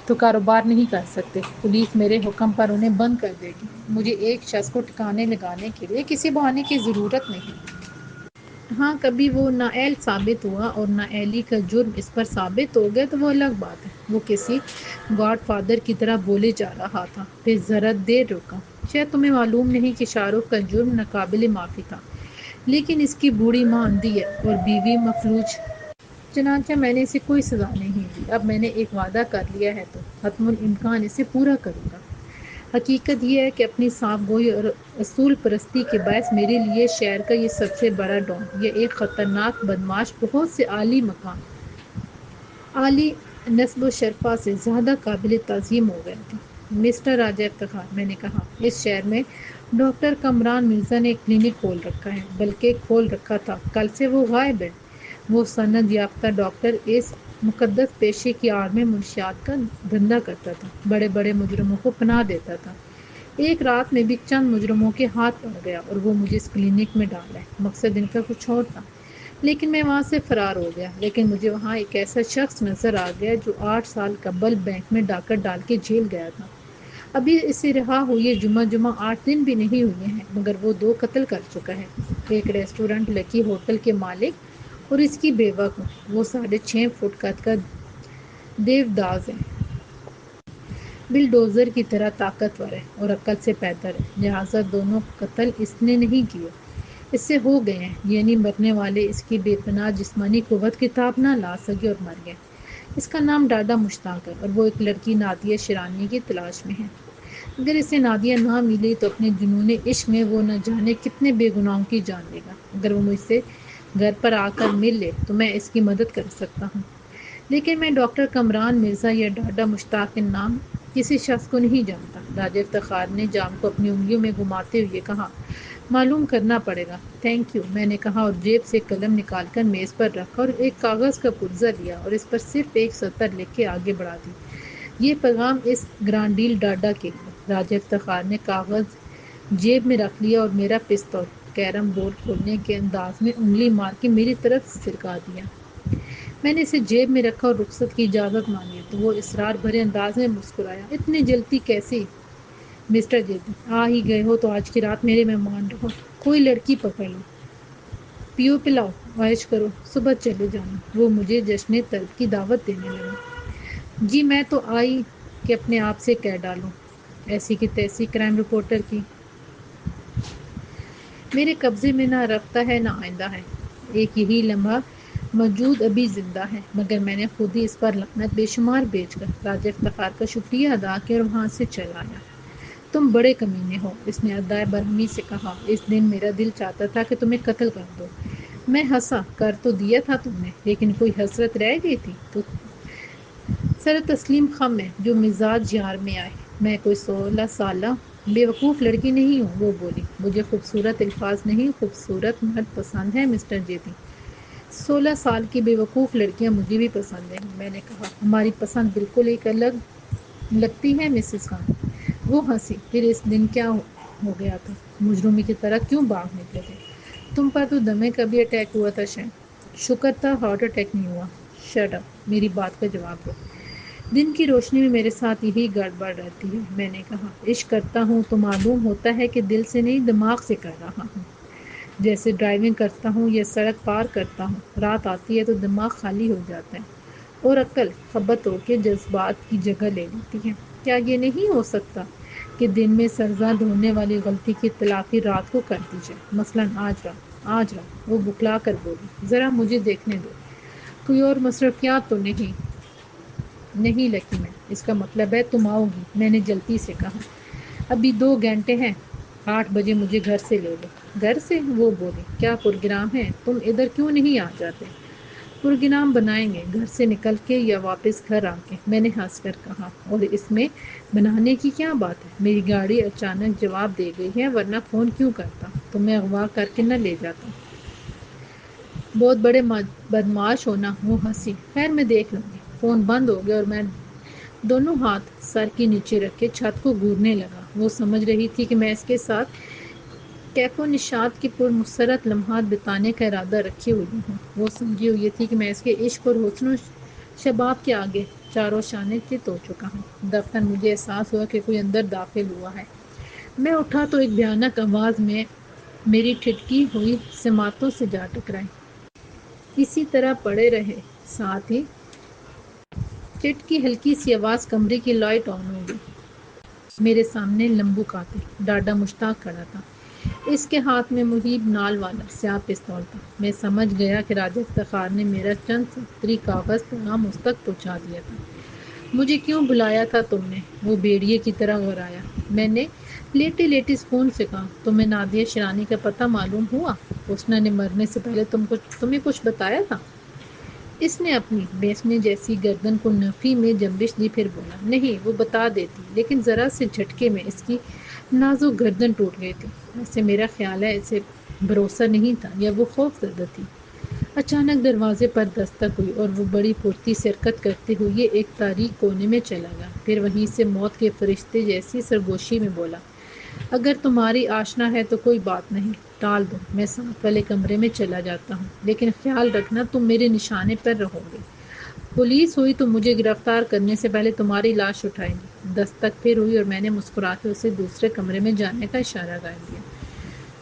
تو کاروبار نہیں کر سکتے۔ پولیس میرے حکم پر انہیں بند کر دے گی۔ مجھے ایک شخص کو ٹھکانے لگانے کے لیے کسی بہانے کی ضرورت نہیں۔ ہاں، کبھی وہ نااہل ثابت ہوا اور نااہلی کا جرم اس پر ثابت ہو گیا تو وہ الگ بات ہے۔ وہ کسی گاڈ فادر کی طرح بولے جا رہا تھا۔ پھر ذرا دیر رکا۔ شاید تمہیں معلوم نہیں کہ شاہ رخ کا جرم ناقابل معافی تھا، لیکن اس کی بوڑھی ماں اندھی ہے اور بیوی مفلوج۔ چنانچہ میں نے اسے کوئی سزا نہیں دی۔ اب میں نے ایک وعدہ کر لیا ہے تو حتم الامکان اسے پورا کروں گا۔ حقیقت یہ ہے کہ اپنی صاف گوئی اور اصول پرستی کے باعث میرے لیے شہر کا یہ سب سے بڑا ڈان، یہ ایک خطرناک بدماش، بہت سے عالی مقام، عالی نسب و شرفہ سے زیادہ قابل تعظیم ہو گیا تھا۔ مسٹر راجہ افتخار، میں نے کہا، اس شہر میں ڈاکٹر کامران مرزا نے ایک کلینک کھول رکھا ہے، بلکہ کھول رکھا تھا، کل سے وہ غائب ہے۔ وہ سند یافتہ ڈاکٹر اس مقدس پیشے کی آڑ میں منشیات کا دھندا کرتا تھا، بڑے بڑے مجرموں کو پناہ دیتا تھا۔ ایک رات میں بھی چند مجرموں کے ہاتھ پڑ گیا اور وہ مجھے اس کلینک میں ڈال آئے۔ مقصد ان کا کچھ اور تھا، لیکن میں وہاں سے فرار ہو گیا۔ لیکن مجھے وہاں ایک ایسا شخص نظر آ گیا جو 8 سال قبل بینک میں ڈاکہ ڈال کے جیل گیا تھا۔ ابھی اسے رہا ہوئے جمعہ 8 دن بھی نہیں ہوئے ہیں، مگر وہ 2 قتل کر چکا ہے، ایک ریسٹورنٹ لکی ہوٹل کے مالک اور اس کی بیوہ کو۔ وہ 6.5 فٹ قد کا دیوداز ہے، بلڈوزر کی طرح طاقتور ہے اور عقل سے پیدر ہے، لہٰذا دونوں قتل اس نے نہیں کیے، اس سے ہو گئے ہیں، یعنی مرنے والے اس کی بے پناہ جسمانی قوت کی تاب نہ لا سکے اور مر گئے۔ اس کا نام ڈاڈا مشتاق ہے اور وہ ایک لڑکی نادیہ شیرانی کی تلاش میں ہے۔ اگر اسے نادیہ نہ ملی تو اپنے جنون عشق میں وہ نہ جانے کتنے بے گناہوں کی جان لے گا۔ اگر وہ مجھ سے گھر پر آ کر مل لے تو میں اس کی مدد کر سکتا ہوں، لیکن میں ڈاکٹر کامران مرزا یا ڈاڈا مشتاق کے نام کسی شخص کو نہیں جانتا۔ راجہ افتخار نے جام کو اپنی انگلیوں میں گھماتے ہوئے کہا، معلوم کرنا پڑے گا۔ تھینک یو، میں نے کہا اور جیب سے قلم نکال کر میز پر رکھا اور ایک کاغذ کا پرزہ لیا اور اس پر صرف ایک سطر لکھ کے آگے بڑھا دی، یہ پیغام اس گرانڈیل ڈاڈا کے لیے۔ راجہ افتخار نے کاغذ جیب میں رکھ لیا اور میرا پستول کیرم بورڈ کھولنے کے انداز میں انگلی مار کے میری طرف سرکا دیا۔ میں نے اسے جیب میں رکھا اور رخصت کی اجازت مانگی تو وہ اصرار بھرے انداز میں مسکرایا۔ اتنی جلدی کیسی؟ مسٹر جیتی، آ ہی گئے ہو تو آج کی رات میرے مہمان رہو، کوئی لڑکی پکڑ لو، پیو پلاؤ، عائش کرو، صبح چلے جانا۔ وہ مجھے جشن طلب کی دعوت دینے لگا۔ جی، میں تو آئی کہ اپنے آپ سے کہہ ڈالوں، ایسی کی تیسی کرائم رپورٹر کی میرے قبضے میں نہ رفتہ ہے نہ آئندہ ہے، ایک یہی لمحہ موجود ابھی زندہ ہے، مگر میں نے خود ہی اس پر لعنت بے شمار بھیج کر راجہ افتخار کا شکریہ ادا کیا اور وہاں سے چلا آیا۔ تم بڑے کمینے ہو، اس نے ادائے برہمی سے کہا۔ اس دن میرا دل چاہتا تھا کہ تمہیں قتل کر دو۔ میں ہنسا۔ کر تو دیا تھا تم نے، لیکن کوئی حسرت رہ گئی تھی تو سر تسلیم خم ہے جو مزاج یار میں آئے۔ میں کوئی 16 سالہ بے وقوف لڑکی نہیں ہوں، وہ بولی۔ مجھے خوبصورت الفاظ نہیں، خوبصورت مرد پسند ہے مسٹر جیتی۔ 16 سال کی بے وقوف لڑکیاں مجھے بھی پسند ہیں، میں نے کہا۔ ہماری پسند بالکل ایک الگ لگتی ہے مسز خان۔ وہ ہنسی۔ پھر اس دن کیا ہو گیا تھا؟ مجرمی کی طرح کیوں بھاگ نکلے تھے؟ تم پر تو دمے کا بھی اٹیک ہوا تھا شاید۔ شکر تھا ہارٹ اٹیک نہیں ہوا۔ شٹ اپ، میری بات کا جواب دو۔ دن کی روشنی میں میرے ساتھ یہی گڑبڑ رہتی ہے، میں نے کہا۔ عشق کرتا ہوں تو معلوم ہوتا ہے کہ دل سے نہیں، دماغ سے کر رہا ہوں۔ جیسے ڈرائیونگ کرتا ہوں یا سڑک پار کرتا ہوں، رات آتی ہے تو دماغ خالی ہو جاتا ہے اور عقل خبت ہو کے جذبات کی جگہ لے لیتی ہے۔ کیا یہ نہیں ہو سکتا کہ دن میں سرزد ہونے والی غلطی کی تلافی رات کو کر دی جائے؟ مثلاً آج رات وہ بکلا کر بولی۔ ذرا مجھے دیکھنے دو۔ کوئی اور مصروفیات تو نہیں؟ نہیں لکی میں، اس کا مطلب ہے تم آؤ گی، میں نے جلدی سے کہا۔ ابھی 2 گھنٹے ہیں، 8 بجے مجھے گھر سے لے لو۔ گھر سے؟ وہ بولی۔ کیا پروگرام ہے؟ تم ادھر کیوں نہیں آ جاتے؟ پروگرام بنائیں گے، گھر سے نکل کے یا واپس گھر آ کے، میں نے ہنس کر کہا۔ اور اس میں بنانے کی کیا بات ہے؟ میری گاڑی اچانک جواب دے گئی ہے، ورنہ فون کیوں کرتا؟ تمہیں اغوا کر کے نہ لے جاتا؟ بہت بڑے بدمعاش ہونا، وہ ہنسی۔ خیر میں دیکھ لوں گی۔ فون بند ہو گیا اور میں دونوں ہاتھ سر کے نیچے رکھ کے چھت کو گھورنے لگا۔ وہ سمجھ رہی تھی کہ میں اس کے ساتھ کیف و نشاط کے پرمسرت لمحات بتانے کا ارادہ رکھے ہوئی ہوں۔ وہ سمجھی ہوئی تھی کہ میں اس کے عشق اور حسن و شباب کے آگے چاروں شانے چت ہو چکا ہوں۔ دفتر مجھے احساس ہوا کہ کوئی اندر داخل ہوا ہے۔ میں اٹھا تو ایک بھیانک آواز میں میری ٹھٹکی ہوئی سماعتوں سے جا ٹکرائی۔ اسی طرح پڑے رہے۔ ساتھ ہی چٹ کی ہلکی سی آواز، کمرے کی لائٹ آن ہو گئی۔ میرے سامنے لمبو قاتل ڈاڈا مشتاق کھڑا تھا۔ اس کے ہاتھ میں محیب نال والا سیاہ پستول تھا۔ میں سمجھ گیا کہ راجہ افتخار نے میرا چند سطری کاغذ پیغام اس تک پہنچا دیا تھا۔ مجھے کیوں بلایا تھا تم نے؟ وہ بھیڑیے کی طرح غرایا۔ میں نے لیٹے لیٹے سکون سے کہا۔ تمہیں نادیہ شرانی کا پتہ معلوم ہوا؟ حسنہ نے مرنے سے پہلے تمہیں کچھ بتایا تھا؟ اس نے اپنی بیسنے جیسی گردن کو نفی میں جنبش دی، پھر بولا۔ نہیں، وہ بتا دیتی، لیکن ذرا سے جھٹکے میں اس کی نازک گردن ٹوٹ گئی تھی۔ ویسے میرا خیال ہے اسے بھروسہ نہیں تھا یا وہ خوف زدہ تھی۔ اچانک دروازے پر دستک ہوئی اور وہ بڑی پھرتی سے حرکت کرتے ہوئے ایک تاریک کونے میں چلا گیا۔ پھر وہیں سے موت کے فرشتے جیسی سرگوشی میں بولا۔ اگر تمہاری آشنا ہے تو کوئی بات نہیں، ٹال دو، میں ساتھ والے کمرے میں چلا جاتا ہوں، لیکن خیال رکھنا تم میرے نشانے پر رہو گے۔ پولیس ہوئی تو مجھے گرفتار کرنے سے پہلے تمہاری لاش اٹھائے گی۔ دستک پھر ہوئی اور میں نے مسکرا کے اسے دوسرے کمرے میں جانے کا اشارہ کر دیا۔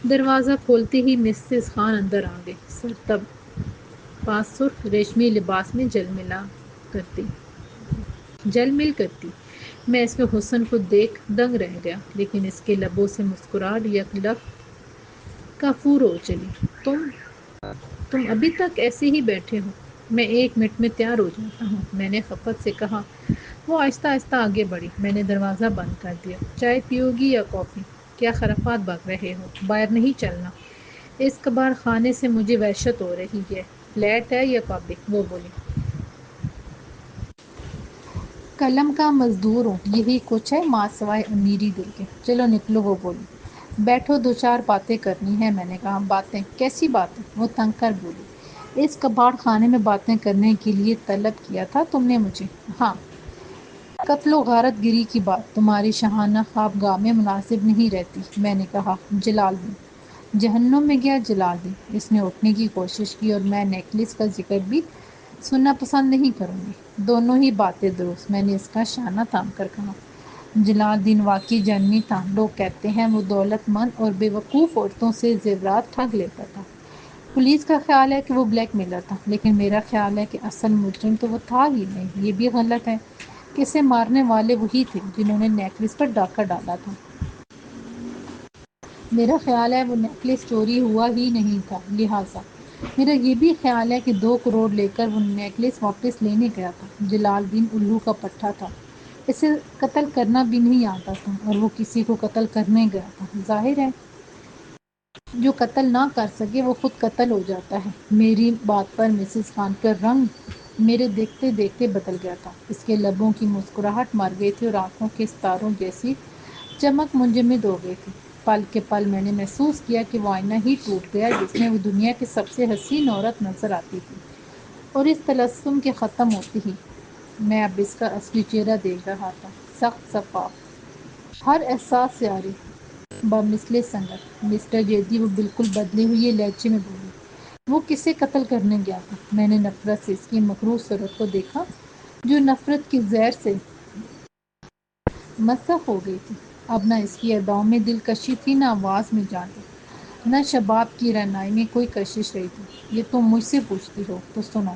دروازہ کھولتے ہی مسز خان اندر آ گئی، سر تب پاس سرخ ریشمی لباس میں جل مل کرتی۔ میں اس کے حسن کو دیکھ دنگ رہ گیا، لیکن اس کے لبوں سے مسکراہٹ یک لخت کافور ہو چلی۔ تم ابھی تک ایسے ہی بیٹھے ہو؟ میں 1 منٹ میں تیار ہو جاتا ہوں، میں نے خفت سے کہا۔ وہ آہستہ آہستہ آگے بڑھی۔ میں نے دروازہ بند کر دیا۔ چائے پیو گی یا کافی؟ کیا خرافات بک رہے ہو؟ باہر نہیں چلنا؟ اس کباڑ خانے سے مجھے وحشت ہو رہی ہے۔ فلیٹ ہے یا پب؟ وہ بولی۔ قلم کا مزدور ہوں، یہی کچھ ہے ماں سوائے امیری دل کے۔ چلو نکلو، وہ بولی۔ بیٹھو، 2 4 باتیں کرنی ہیں، میں نے کہا۔ باتیں؟ کیسی باتیں؟ وہ تنگ کر بولی۔ اس کباڑ خانے میں باتیں کرنے کے لیے طلب کیا تھا تم نے مجھے؟ ہاں، قتل و غارت گری کی بات تمہاری شاہانہ خوابگاہ میں مناسب نہیں رہتی، میں نے کہا۔ جلال دین جہنم میں گیا جلال دین۔ اس نے اٹھنے کی کوشش کی اور میں نیکلس کا ذکر بھی سننا پسند نہیں کروں گی۔ دونوں ہی باتیں درست، میں نے اس کا شانہ تھام کر کہا۔ جلال دین واقعی جنمی تھا۔ لوگ کہتے ہیں وہ دولت مند اور بے وقوف عورتوں سے زیورات ٹھگ لیتا تھا۔ پولیس کا خیال ہے کہ وہ بلیک میلر تھا، لیکن میرا خیال ہے کہ اصل مجرم تو وہ تھا ہی نہیں۔ یہ بھی غلط ہے کہ اسے مارنے والے وہی تھے جنہوں نے نیکلس پر ڈاکہ ڈالا تھا۔ میرا خیال ہے وہ نیکلس چوری ہوا ہی نہیں تھا، لہٰذا میرا یہ بھی خیال ہے کہ 2 کروڑ لے کر وہ نیکلس واپس لینے گیا تھا۔ جلال دین الو کا پٹھا تھا۔ اسے قتل کرنا بھی نہیں آتا تھا اور وہ کسی کو قتل کرنے گیا تھا۔ ظاہر ہے جو قتل نہ کر سکے وہ خود قتل ہو جاتا ہے۔ میری بات پر مسز خان کا رنگ میرے دیکھتے دیکھتے بدل گیا تھا۔ اس کے لبوں کی مسکراہٹ مر گئی تھی اور آنکھوں کے ستاروں جیسی چمک منجمد ہو گئی تھی۔ پل کے پل میں نے محسوس کیا کہ وہ آئینہ ہی ٹوٹ گیا جس میں وہ دنیا کی سب سے حسین عورت نظر آتی تھی، اور اس طلسم کے ختم ہوتی ہی میں اب اس کا اصلی چہرہ دیکھ رہا تھا، سخت شفاف، ہر احساس سے عاری، بمثل سنگت۔ مسٹر جیدی، وہ بالکل بدلے ہوئے لہجے میں بولی، وہ کسے قتل کرنے گیا تھا؟ میں نے نفرت سے اس کی مکروہ صورت کو دیکھا جو نفرت کی زہر سے مسح ہو گئی تھی۔ اب نہ اس کی اداؤں میں دلکشی تھی، نہ آواز میں جان تھی، نہ شباب کی رعنائی میں کوئی کشش رہی تھی۔ یہ تم مجھ سے پوچھتی ہو تو سنو،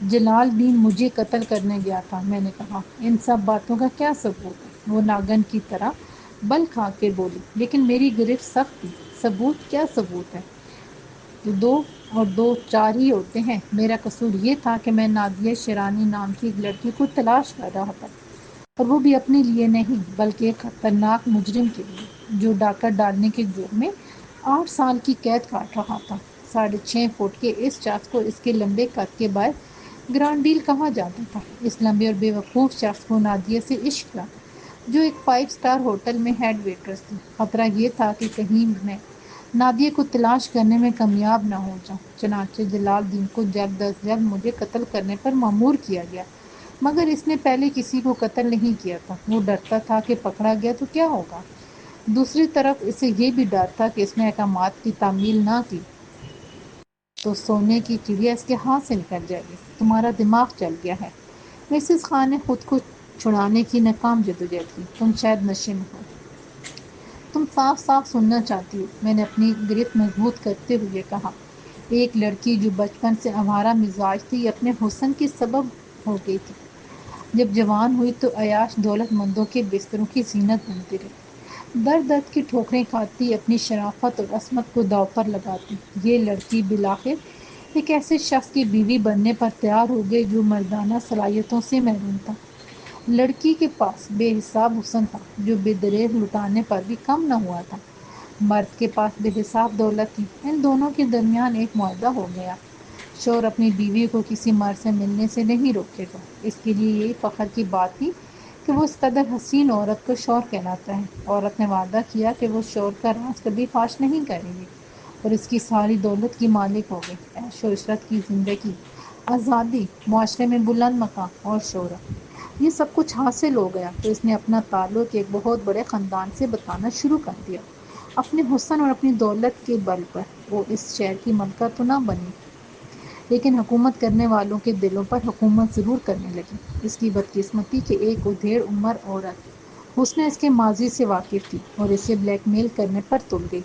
جلال الدین مجھے قتل کرنے گیا تھا، میں نے کہا۔ ان سب باتوں کا کیا ثبوت ہے؟ وہ ناگن کی طرح بل کھا کے بولی، لیکن میری گرفت سخت تھی۔ ثبوت؟ کیا ثبوت ہے؟ تو 2 اور 2 4 ہی ہوتے ہیں۔ میرا قصور یہ تھا کہ میں نادیہ شیرانی نام کی ایک لڑکی کو تلاش کر رہا تھا، اور وہ بھی اپنے لیے نہیں بلکہ ایک خطرناک مجرم کے لیے جو ڈاکہ ڈالنے کے جرم میں 8 سال کی قید کاٹ رہا تھا۔ 6.5 فٹ کے اس شخص کو اس کے لمبے قد کے باعث گرانڈیل کہا جاتا تھا۔ اس لمبے اور بے وقوف شخص کو نادیہ سے عشق تھا، جو ایک 5 اسٹار ہوٹل میں ہیڈ ویٹرس تھی۔ خطرہ یہ تھا کہ کہیں میں نادیہ کو تلاش کرنے میں کامیاب نہ ہو جاؤں۔ چنانچہ جلال الدین کو جلد از جلد مجھے قتل کرنے پر مأمور کیا گیا، مگر اس نے پہلے کسی کو قتل نہیں کیا تھا۔ وہ ڈرتا تھا کہ پکڑا گیا تو کیا ہوگا۔ دوسری طرف اسے یہ بھی ڈر تھا کہ اس نے احکامات کی تعمیل نہ کی تو سونے کی چڑیا اس کے ہاتھ سے نکل جائے گی۔ تمہارا دماغ چل گیا ہے۔ مسز خان نے خود کو چھڑانے کی ناکام جدوجہد کی۔ تم شاید نشے میں ہو۔ تم صاف صاف سننا چاہتی ہو، میں نے اپنی گرفت مضبوط کرتے ہوئے کہا۔ ایک لڑکی جو بچپن سے آوارہ مزاج تھی اپنے حسن کی سبب ہو گئی تھی۔ جب جوان ہوئی تو عیاش دولت مندوں کے بستروں کی زینت بنتی رہی، در درد کی ٹھوکریں کھاتی، اپنی شرافت اور عصمت کو داؤ پر لگاتی۔ یہ لڑکی بالآخر ایک ایسے شخص کی بیوی بننے پر تیار ہو گئی جو مردانہ صلاحیتوں سے محروم تھا۔ لڑکی کے پاس بے حساب حسن تھا جو بے دریغ لٹانے پر بھی کم نہ ہوا تھا۔ مرد کے پاس بے حساب دولت تھی۔ ان دونوں کے درمیان ایک معاہدہ ہو گیا، شوہر اپنی بیوی کو کسی مرد سے ملنے سے نہیں روکے گا۔ اس کے لیے یہی فخر کی بات تھی کہ وہ اس قدر حسین عورت کو شوہر کہلاتا ہے۔ عورت نے وعدہ کیا کہ وہ شوہر کا راز کبھی فاش نہیں کرے گی اور اس کی ساری دولت کی مالک ہو گئی۔ عیش و عشرت کی زندگی، آزادی، معاشرے میں بلند مقام اور شہرت، یہ سب کچھ حاصل ہو گیا تو اس نے اپنا تعلق ایک بہت بڑے خاندان سے بتانا شروع کر دیا۔ اپنے حسن اور اپنی دولت کے بل پر وہ اس شہر کی ملکہ تو نہ بنی، لیکن حکومت کرنے والوں کے دلوں پر حکومت ضرور کرنے لگی۔ اس کی بدقسمتی کہ ایک ادھیڑ عمر عورت حسنہ اس کے ماضی سے واقف تھی اور اسے بلیک میل کرنے پر تل گئی۔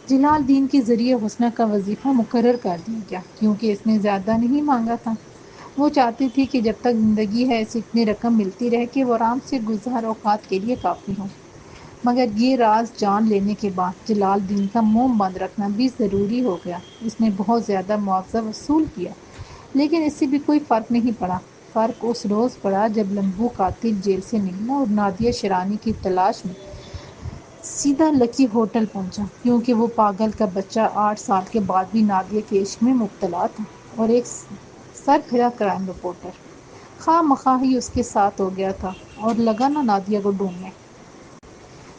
جلال الدین کے ذریعے حسنہ کا وظیفہ مقرر کر دیا گیا، کیونکہ اس نے زیادہ نہیں مانگا تھا۔ وہ چاہتی تھی کہ جب تک زندگی ہے اسے اتنی رقم ملتی رہے کہ وہ آرام سے گزار اوقات کے لیے کافی ہو۔ مگر یہ راز جان لینے کے بعد جلال الدین کا منہ بند رکھنا بھی ضروری ہو گیا۔ اس نے بہت زیادہ معاوضہ وصول کیا، لیکن اس سے بھی کوئی فرق نہیں پڑا۔ فرق اس روز پڑا جب لمبو قاتل جیل سے نکلا اور نادیہ شیرانی کی تلاش میں سیدھا لکی ہوٹل پہنچا، کیونکہ وہ پاگل کا بچہ 8 سال کے بعد بھی نادیہ کے عشق میں مبتلا تھا اور ایک سرپھرا کرائم رپورٹر خواہ مخواہ ہی اس کے ساتھ ہو گیا تھا اور لگا نہ نادیہ کو ڈھونڈنے۔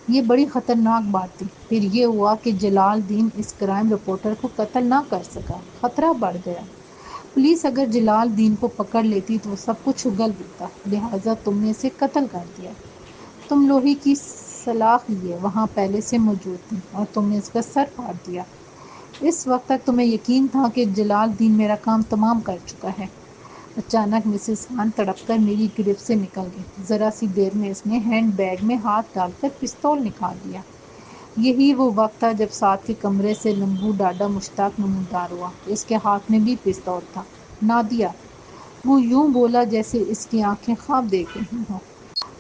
یہ بڑی خطرناک بات تھی۔ پھر یہ ہوا کہ جلال الدین اس کرائم رپورٹر کو قتل نہ کر سکا۔ خطرہ بڑھ گیا۔ پولیس اگر جلال الدین کو پکڑ لیتی تو وہ سب کچھ اگل دیتا، لہٰذا تم نے اسے قتل کر دیا۔ تم لوہے کی سلاخ لیے وہاں پہلے سے موجود تھی اور تم نے اس کا سر پھاڑ دیا۔ اس وقت تک تمہیں یقین تھا کہ جلال الدین میرا کام تمام کر چکا ہے۔ اچانک مسز خان تڑپ کر میری گرفت سے نکل گئی۔ ذرا سی دیر میں اس نے ہینڈ بیگ میں ہاتھ ڈال کر پستول نکال لیا۔ یہی وہ وقت تھا جب ساتھ کے کمرے سے لمبو ڈاڈا مشتاق نمودار ہوا۔ اس کے ہاتھ میں بھی پستول تھا۔ نادیہ، وہ یوں بولا جیسے اس کی آنکھیں خواب دیکھ رہی ہوں۔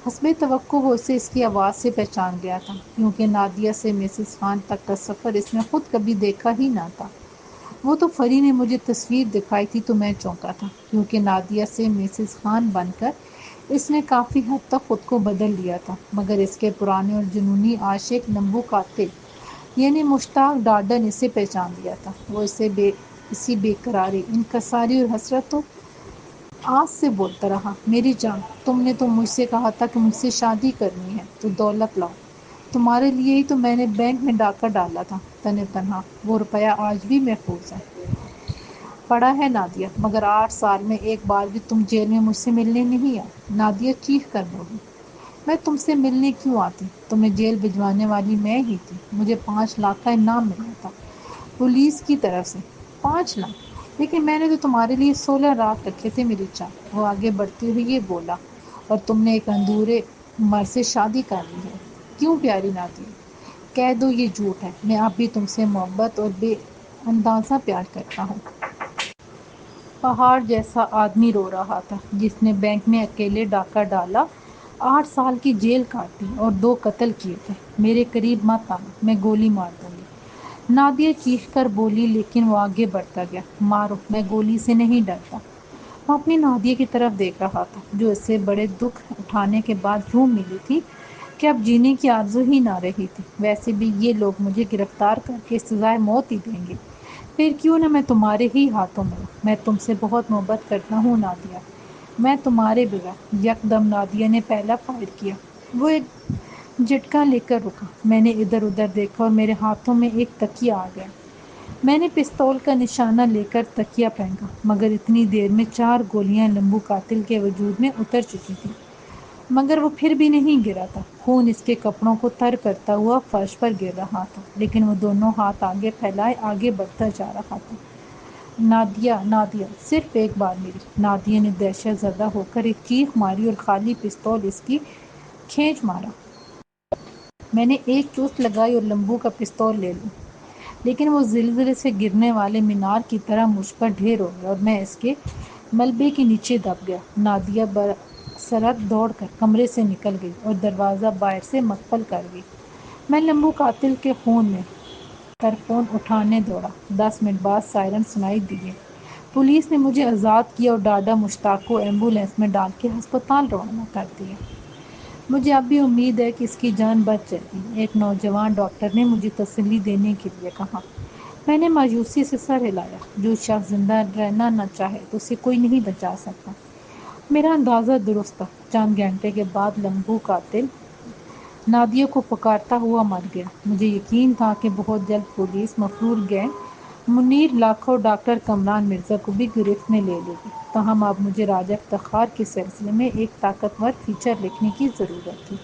حسبِ توقع وہ اسے اس کی آواز سے پہچان گیا تھا، کیونکہ نادیہ سے مسز خان تک کا سفر اس نے خود کبھی دیکھا ہی نہ تھا۔ وہ تو فری نے مجھے تصویر دکھائی تھی تو میں چونکا تھا، کیونکہ نادیہ سے مسز خان بن کر اس نے کافی حد تک خود کو بدل لیا تھا، مگر اس کے پرانے اور جنونی عاشق لمبو قاتل یعنی مشتاق ڈارڈن اسے پہچان لیا تھا۔ وہ اسی بے قراری، انکساری اور حسرت و آس سے بولتا رہا، میری جان، تم نے تو مجھ سے کہا تھا کہ مجھ سے شادی کرنی ہے تو دولت لاؤ۔ تمہارے لیے ہی تو میں نے بینک میں ڈاکہ ڈالا تھا، تن تنہا۔ وہ روپیہ آج بھی محفوظ ہے، پڑا ہے نادیہ، مگر 8 سال میں ایک بار بھی تم جیل میں مجھ سے ملنے نہیں آئی۔ نادیہ چیخ کر بولی، میں تم سے ملنے کیوں آتی؟ تمہیں جیل بھجوانے والی میں ہی تھی۔ مجھے 5 لاکھ کا انعام ملا تھا پولیس کی طرف سے۔ 5 لاکھ؟ لیکن میں نے تو تمہارے لیے 16 لاکھ رکھے تھے میری جان۔ وہ آگے بڑھتے ہوئے یہ بولا، اور تم نے ایک اندھورے مرد سے شادی کر لی ہے۔ کیوں پیاری نادیہ؟ کہہ دو یہ جھوٹ ہے، میں اب بھی تم سے محبت اور بے اندازہ پیار کرتا ہوں۔ پہاڑ جیسا آدمی رو رہا تھا جس نے بینک میں اکیلے ڈاکہ ڈالا، 8 سال کی جیل کاٹی اور 2 قتل کیے تھے۔ میرے قریب مت آنا، میں گولی مار دوں گی، نادیہ چیخ کر بولی، لیکن وہ آگے بڑھتا گیا۔ مارو، میں گولی سے نہیں ڈرتا۔ وہ اپنی نادیہ کی طرف دیکھ رہا تھا، جو اسے بڑے دکھ اٹھانے کے بعد یوں ملی تھی کہ اب جینے کی آرزو ہی نہ رہی تھی۔ ویسے بھی یہ لوگ مجھے گرفتار کر کے سزائے موت ہی دیں گے، پھر کیوں نہ میں تمہارے ہی ہاتھوں مروں۔ میں تم سے بہت محبت کرتا ہوں نادیہ، میں تمہارے بغیر۔ یکدم نادیہ نے پہلا فائر کیا۔ وہ ایک جھٹکا لے کر رکا۔ میں نے ادھر ادھر دیکھا اور میرے ہاتھوں میں ایک تکیہ آ گیا۔ میں نے پستول کا نشانہ لے کر تکیہ پھینکا، مگر اتنی دیر میں 4 گولیاں لمبو قاتل کے وجود میں اتر چکی تھیں، مگر وہ پھر بھی نہیں گرا تھا۔ خون اس کے کپڑوں کو تر کرتا ہوا فرش پر گر رہا تھا، لیکن وہ دونوں ہاتھ آگے پھیلائے آگے بڑھتا جا رہا تھا۔ نادیہ، نادیہ، صرف ایک بار میری۔ نادیہ نے دہشت زدہ ہو کر ایک چیخ ماری اور خالی پستول اس کی کھینچ مارا۔ میں نے ایک چست لگائی اور لمبو کا پستول لے لی، لیکن وہ زلزلے سے گرنے والے مینار کی طرح مجھ پر ڈھیر ہو گیا اور میں اس کے ملبے کے نیچے دب گیا۔ نادیہ برسرت دوڑ کر کمرے سے نکل گئی اور دروازہ باہر سے مقفل کر گئی۔ میں لمبو قاتل کے خون میں تر فون اٹھانے دوڑا۔ 10 منٹ بعد سائرن سنائی دیے۔ پولیس نے مجھے آزاد کیا اور ڈاڈا مشتاق کو ایمبولینس میں ڈال کے ہسپتال روانہ کر دیا۔ مجھے اب بھی امید ہے کہ اس کی جان بچ جائے گی، ایک نوجوان ڈاکٹر نے مجھے تسلی دینے کے لیے کہا۔ میں نے مایوسی سے سر ہلایا۔ جو شخص زندہ رہنا نہ چاہے تو اسے کوئی نہیں بچا سکتا۔ میرا اندازہ درست تھا۔ چند گھنٹے کے بعد لمبو قاتل نادیہ کو پکارتا ہوا مر گیا۔ مجھے یقین تھا کہ بہت جلد پولیس مفرور گینگ منیر لاکھو اور ڈاکٹر کمران مرزا کو بھی گرفت میں لے لے گی، تاہم اب مجھے راج افتخار کے سلسلے میں ایک طاقتور فیچر لکھنے کی ضرورت تھی۔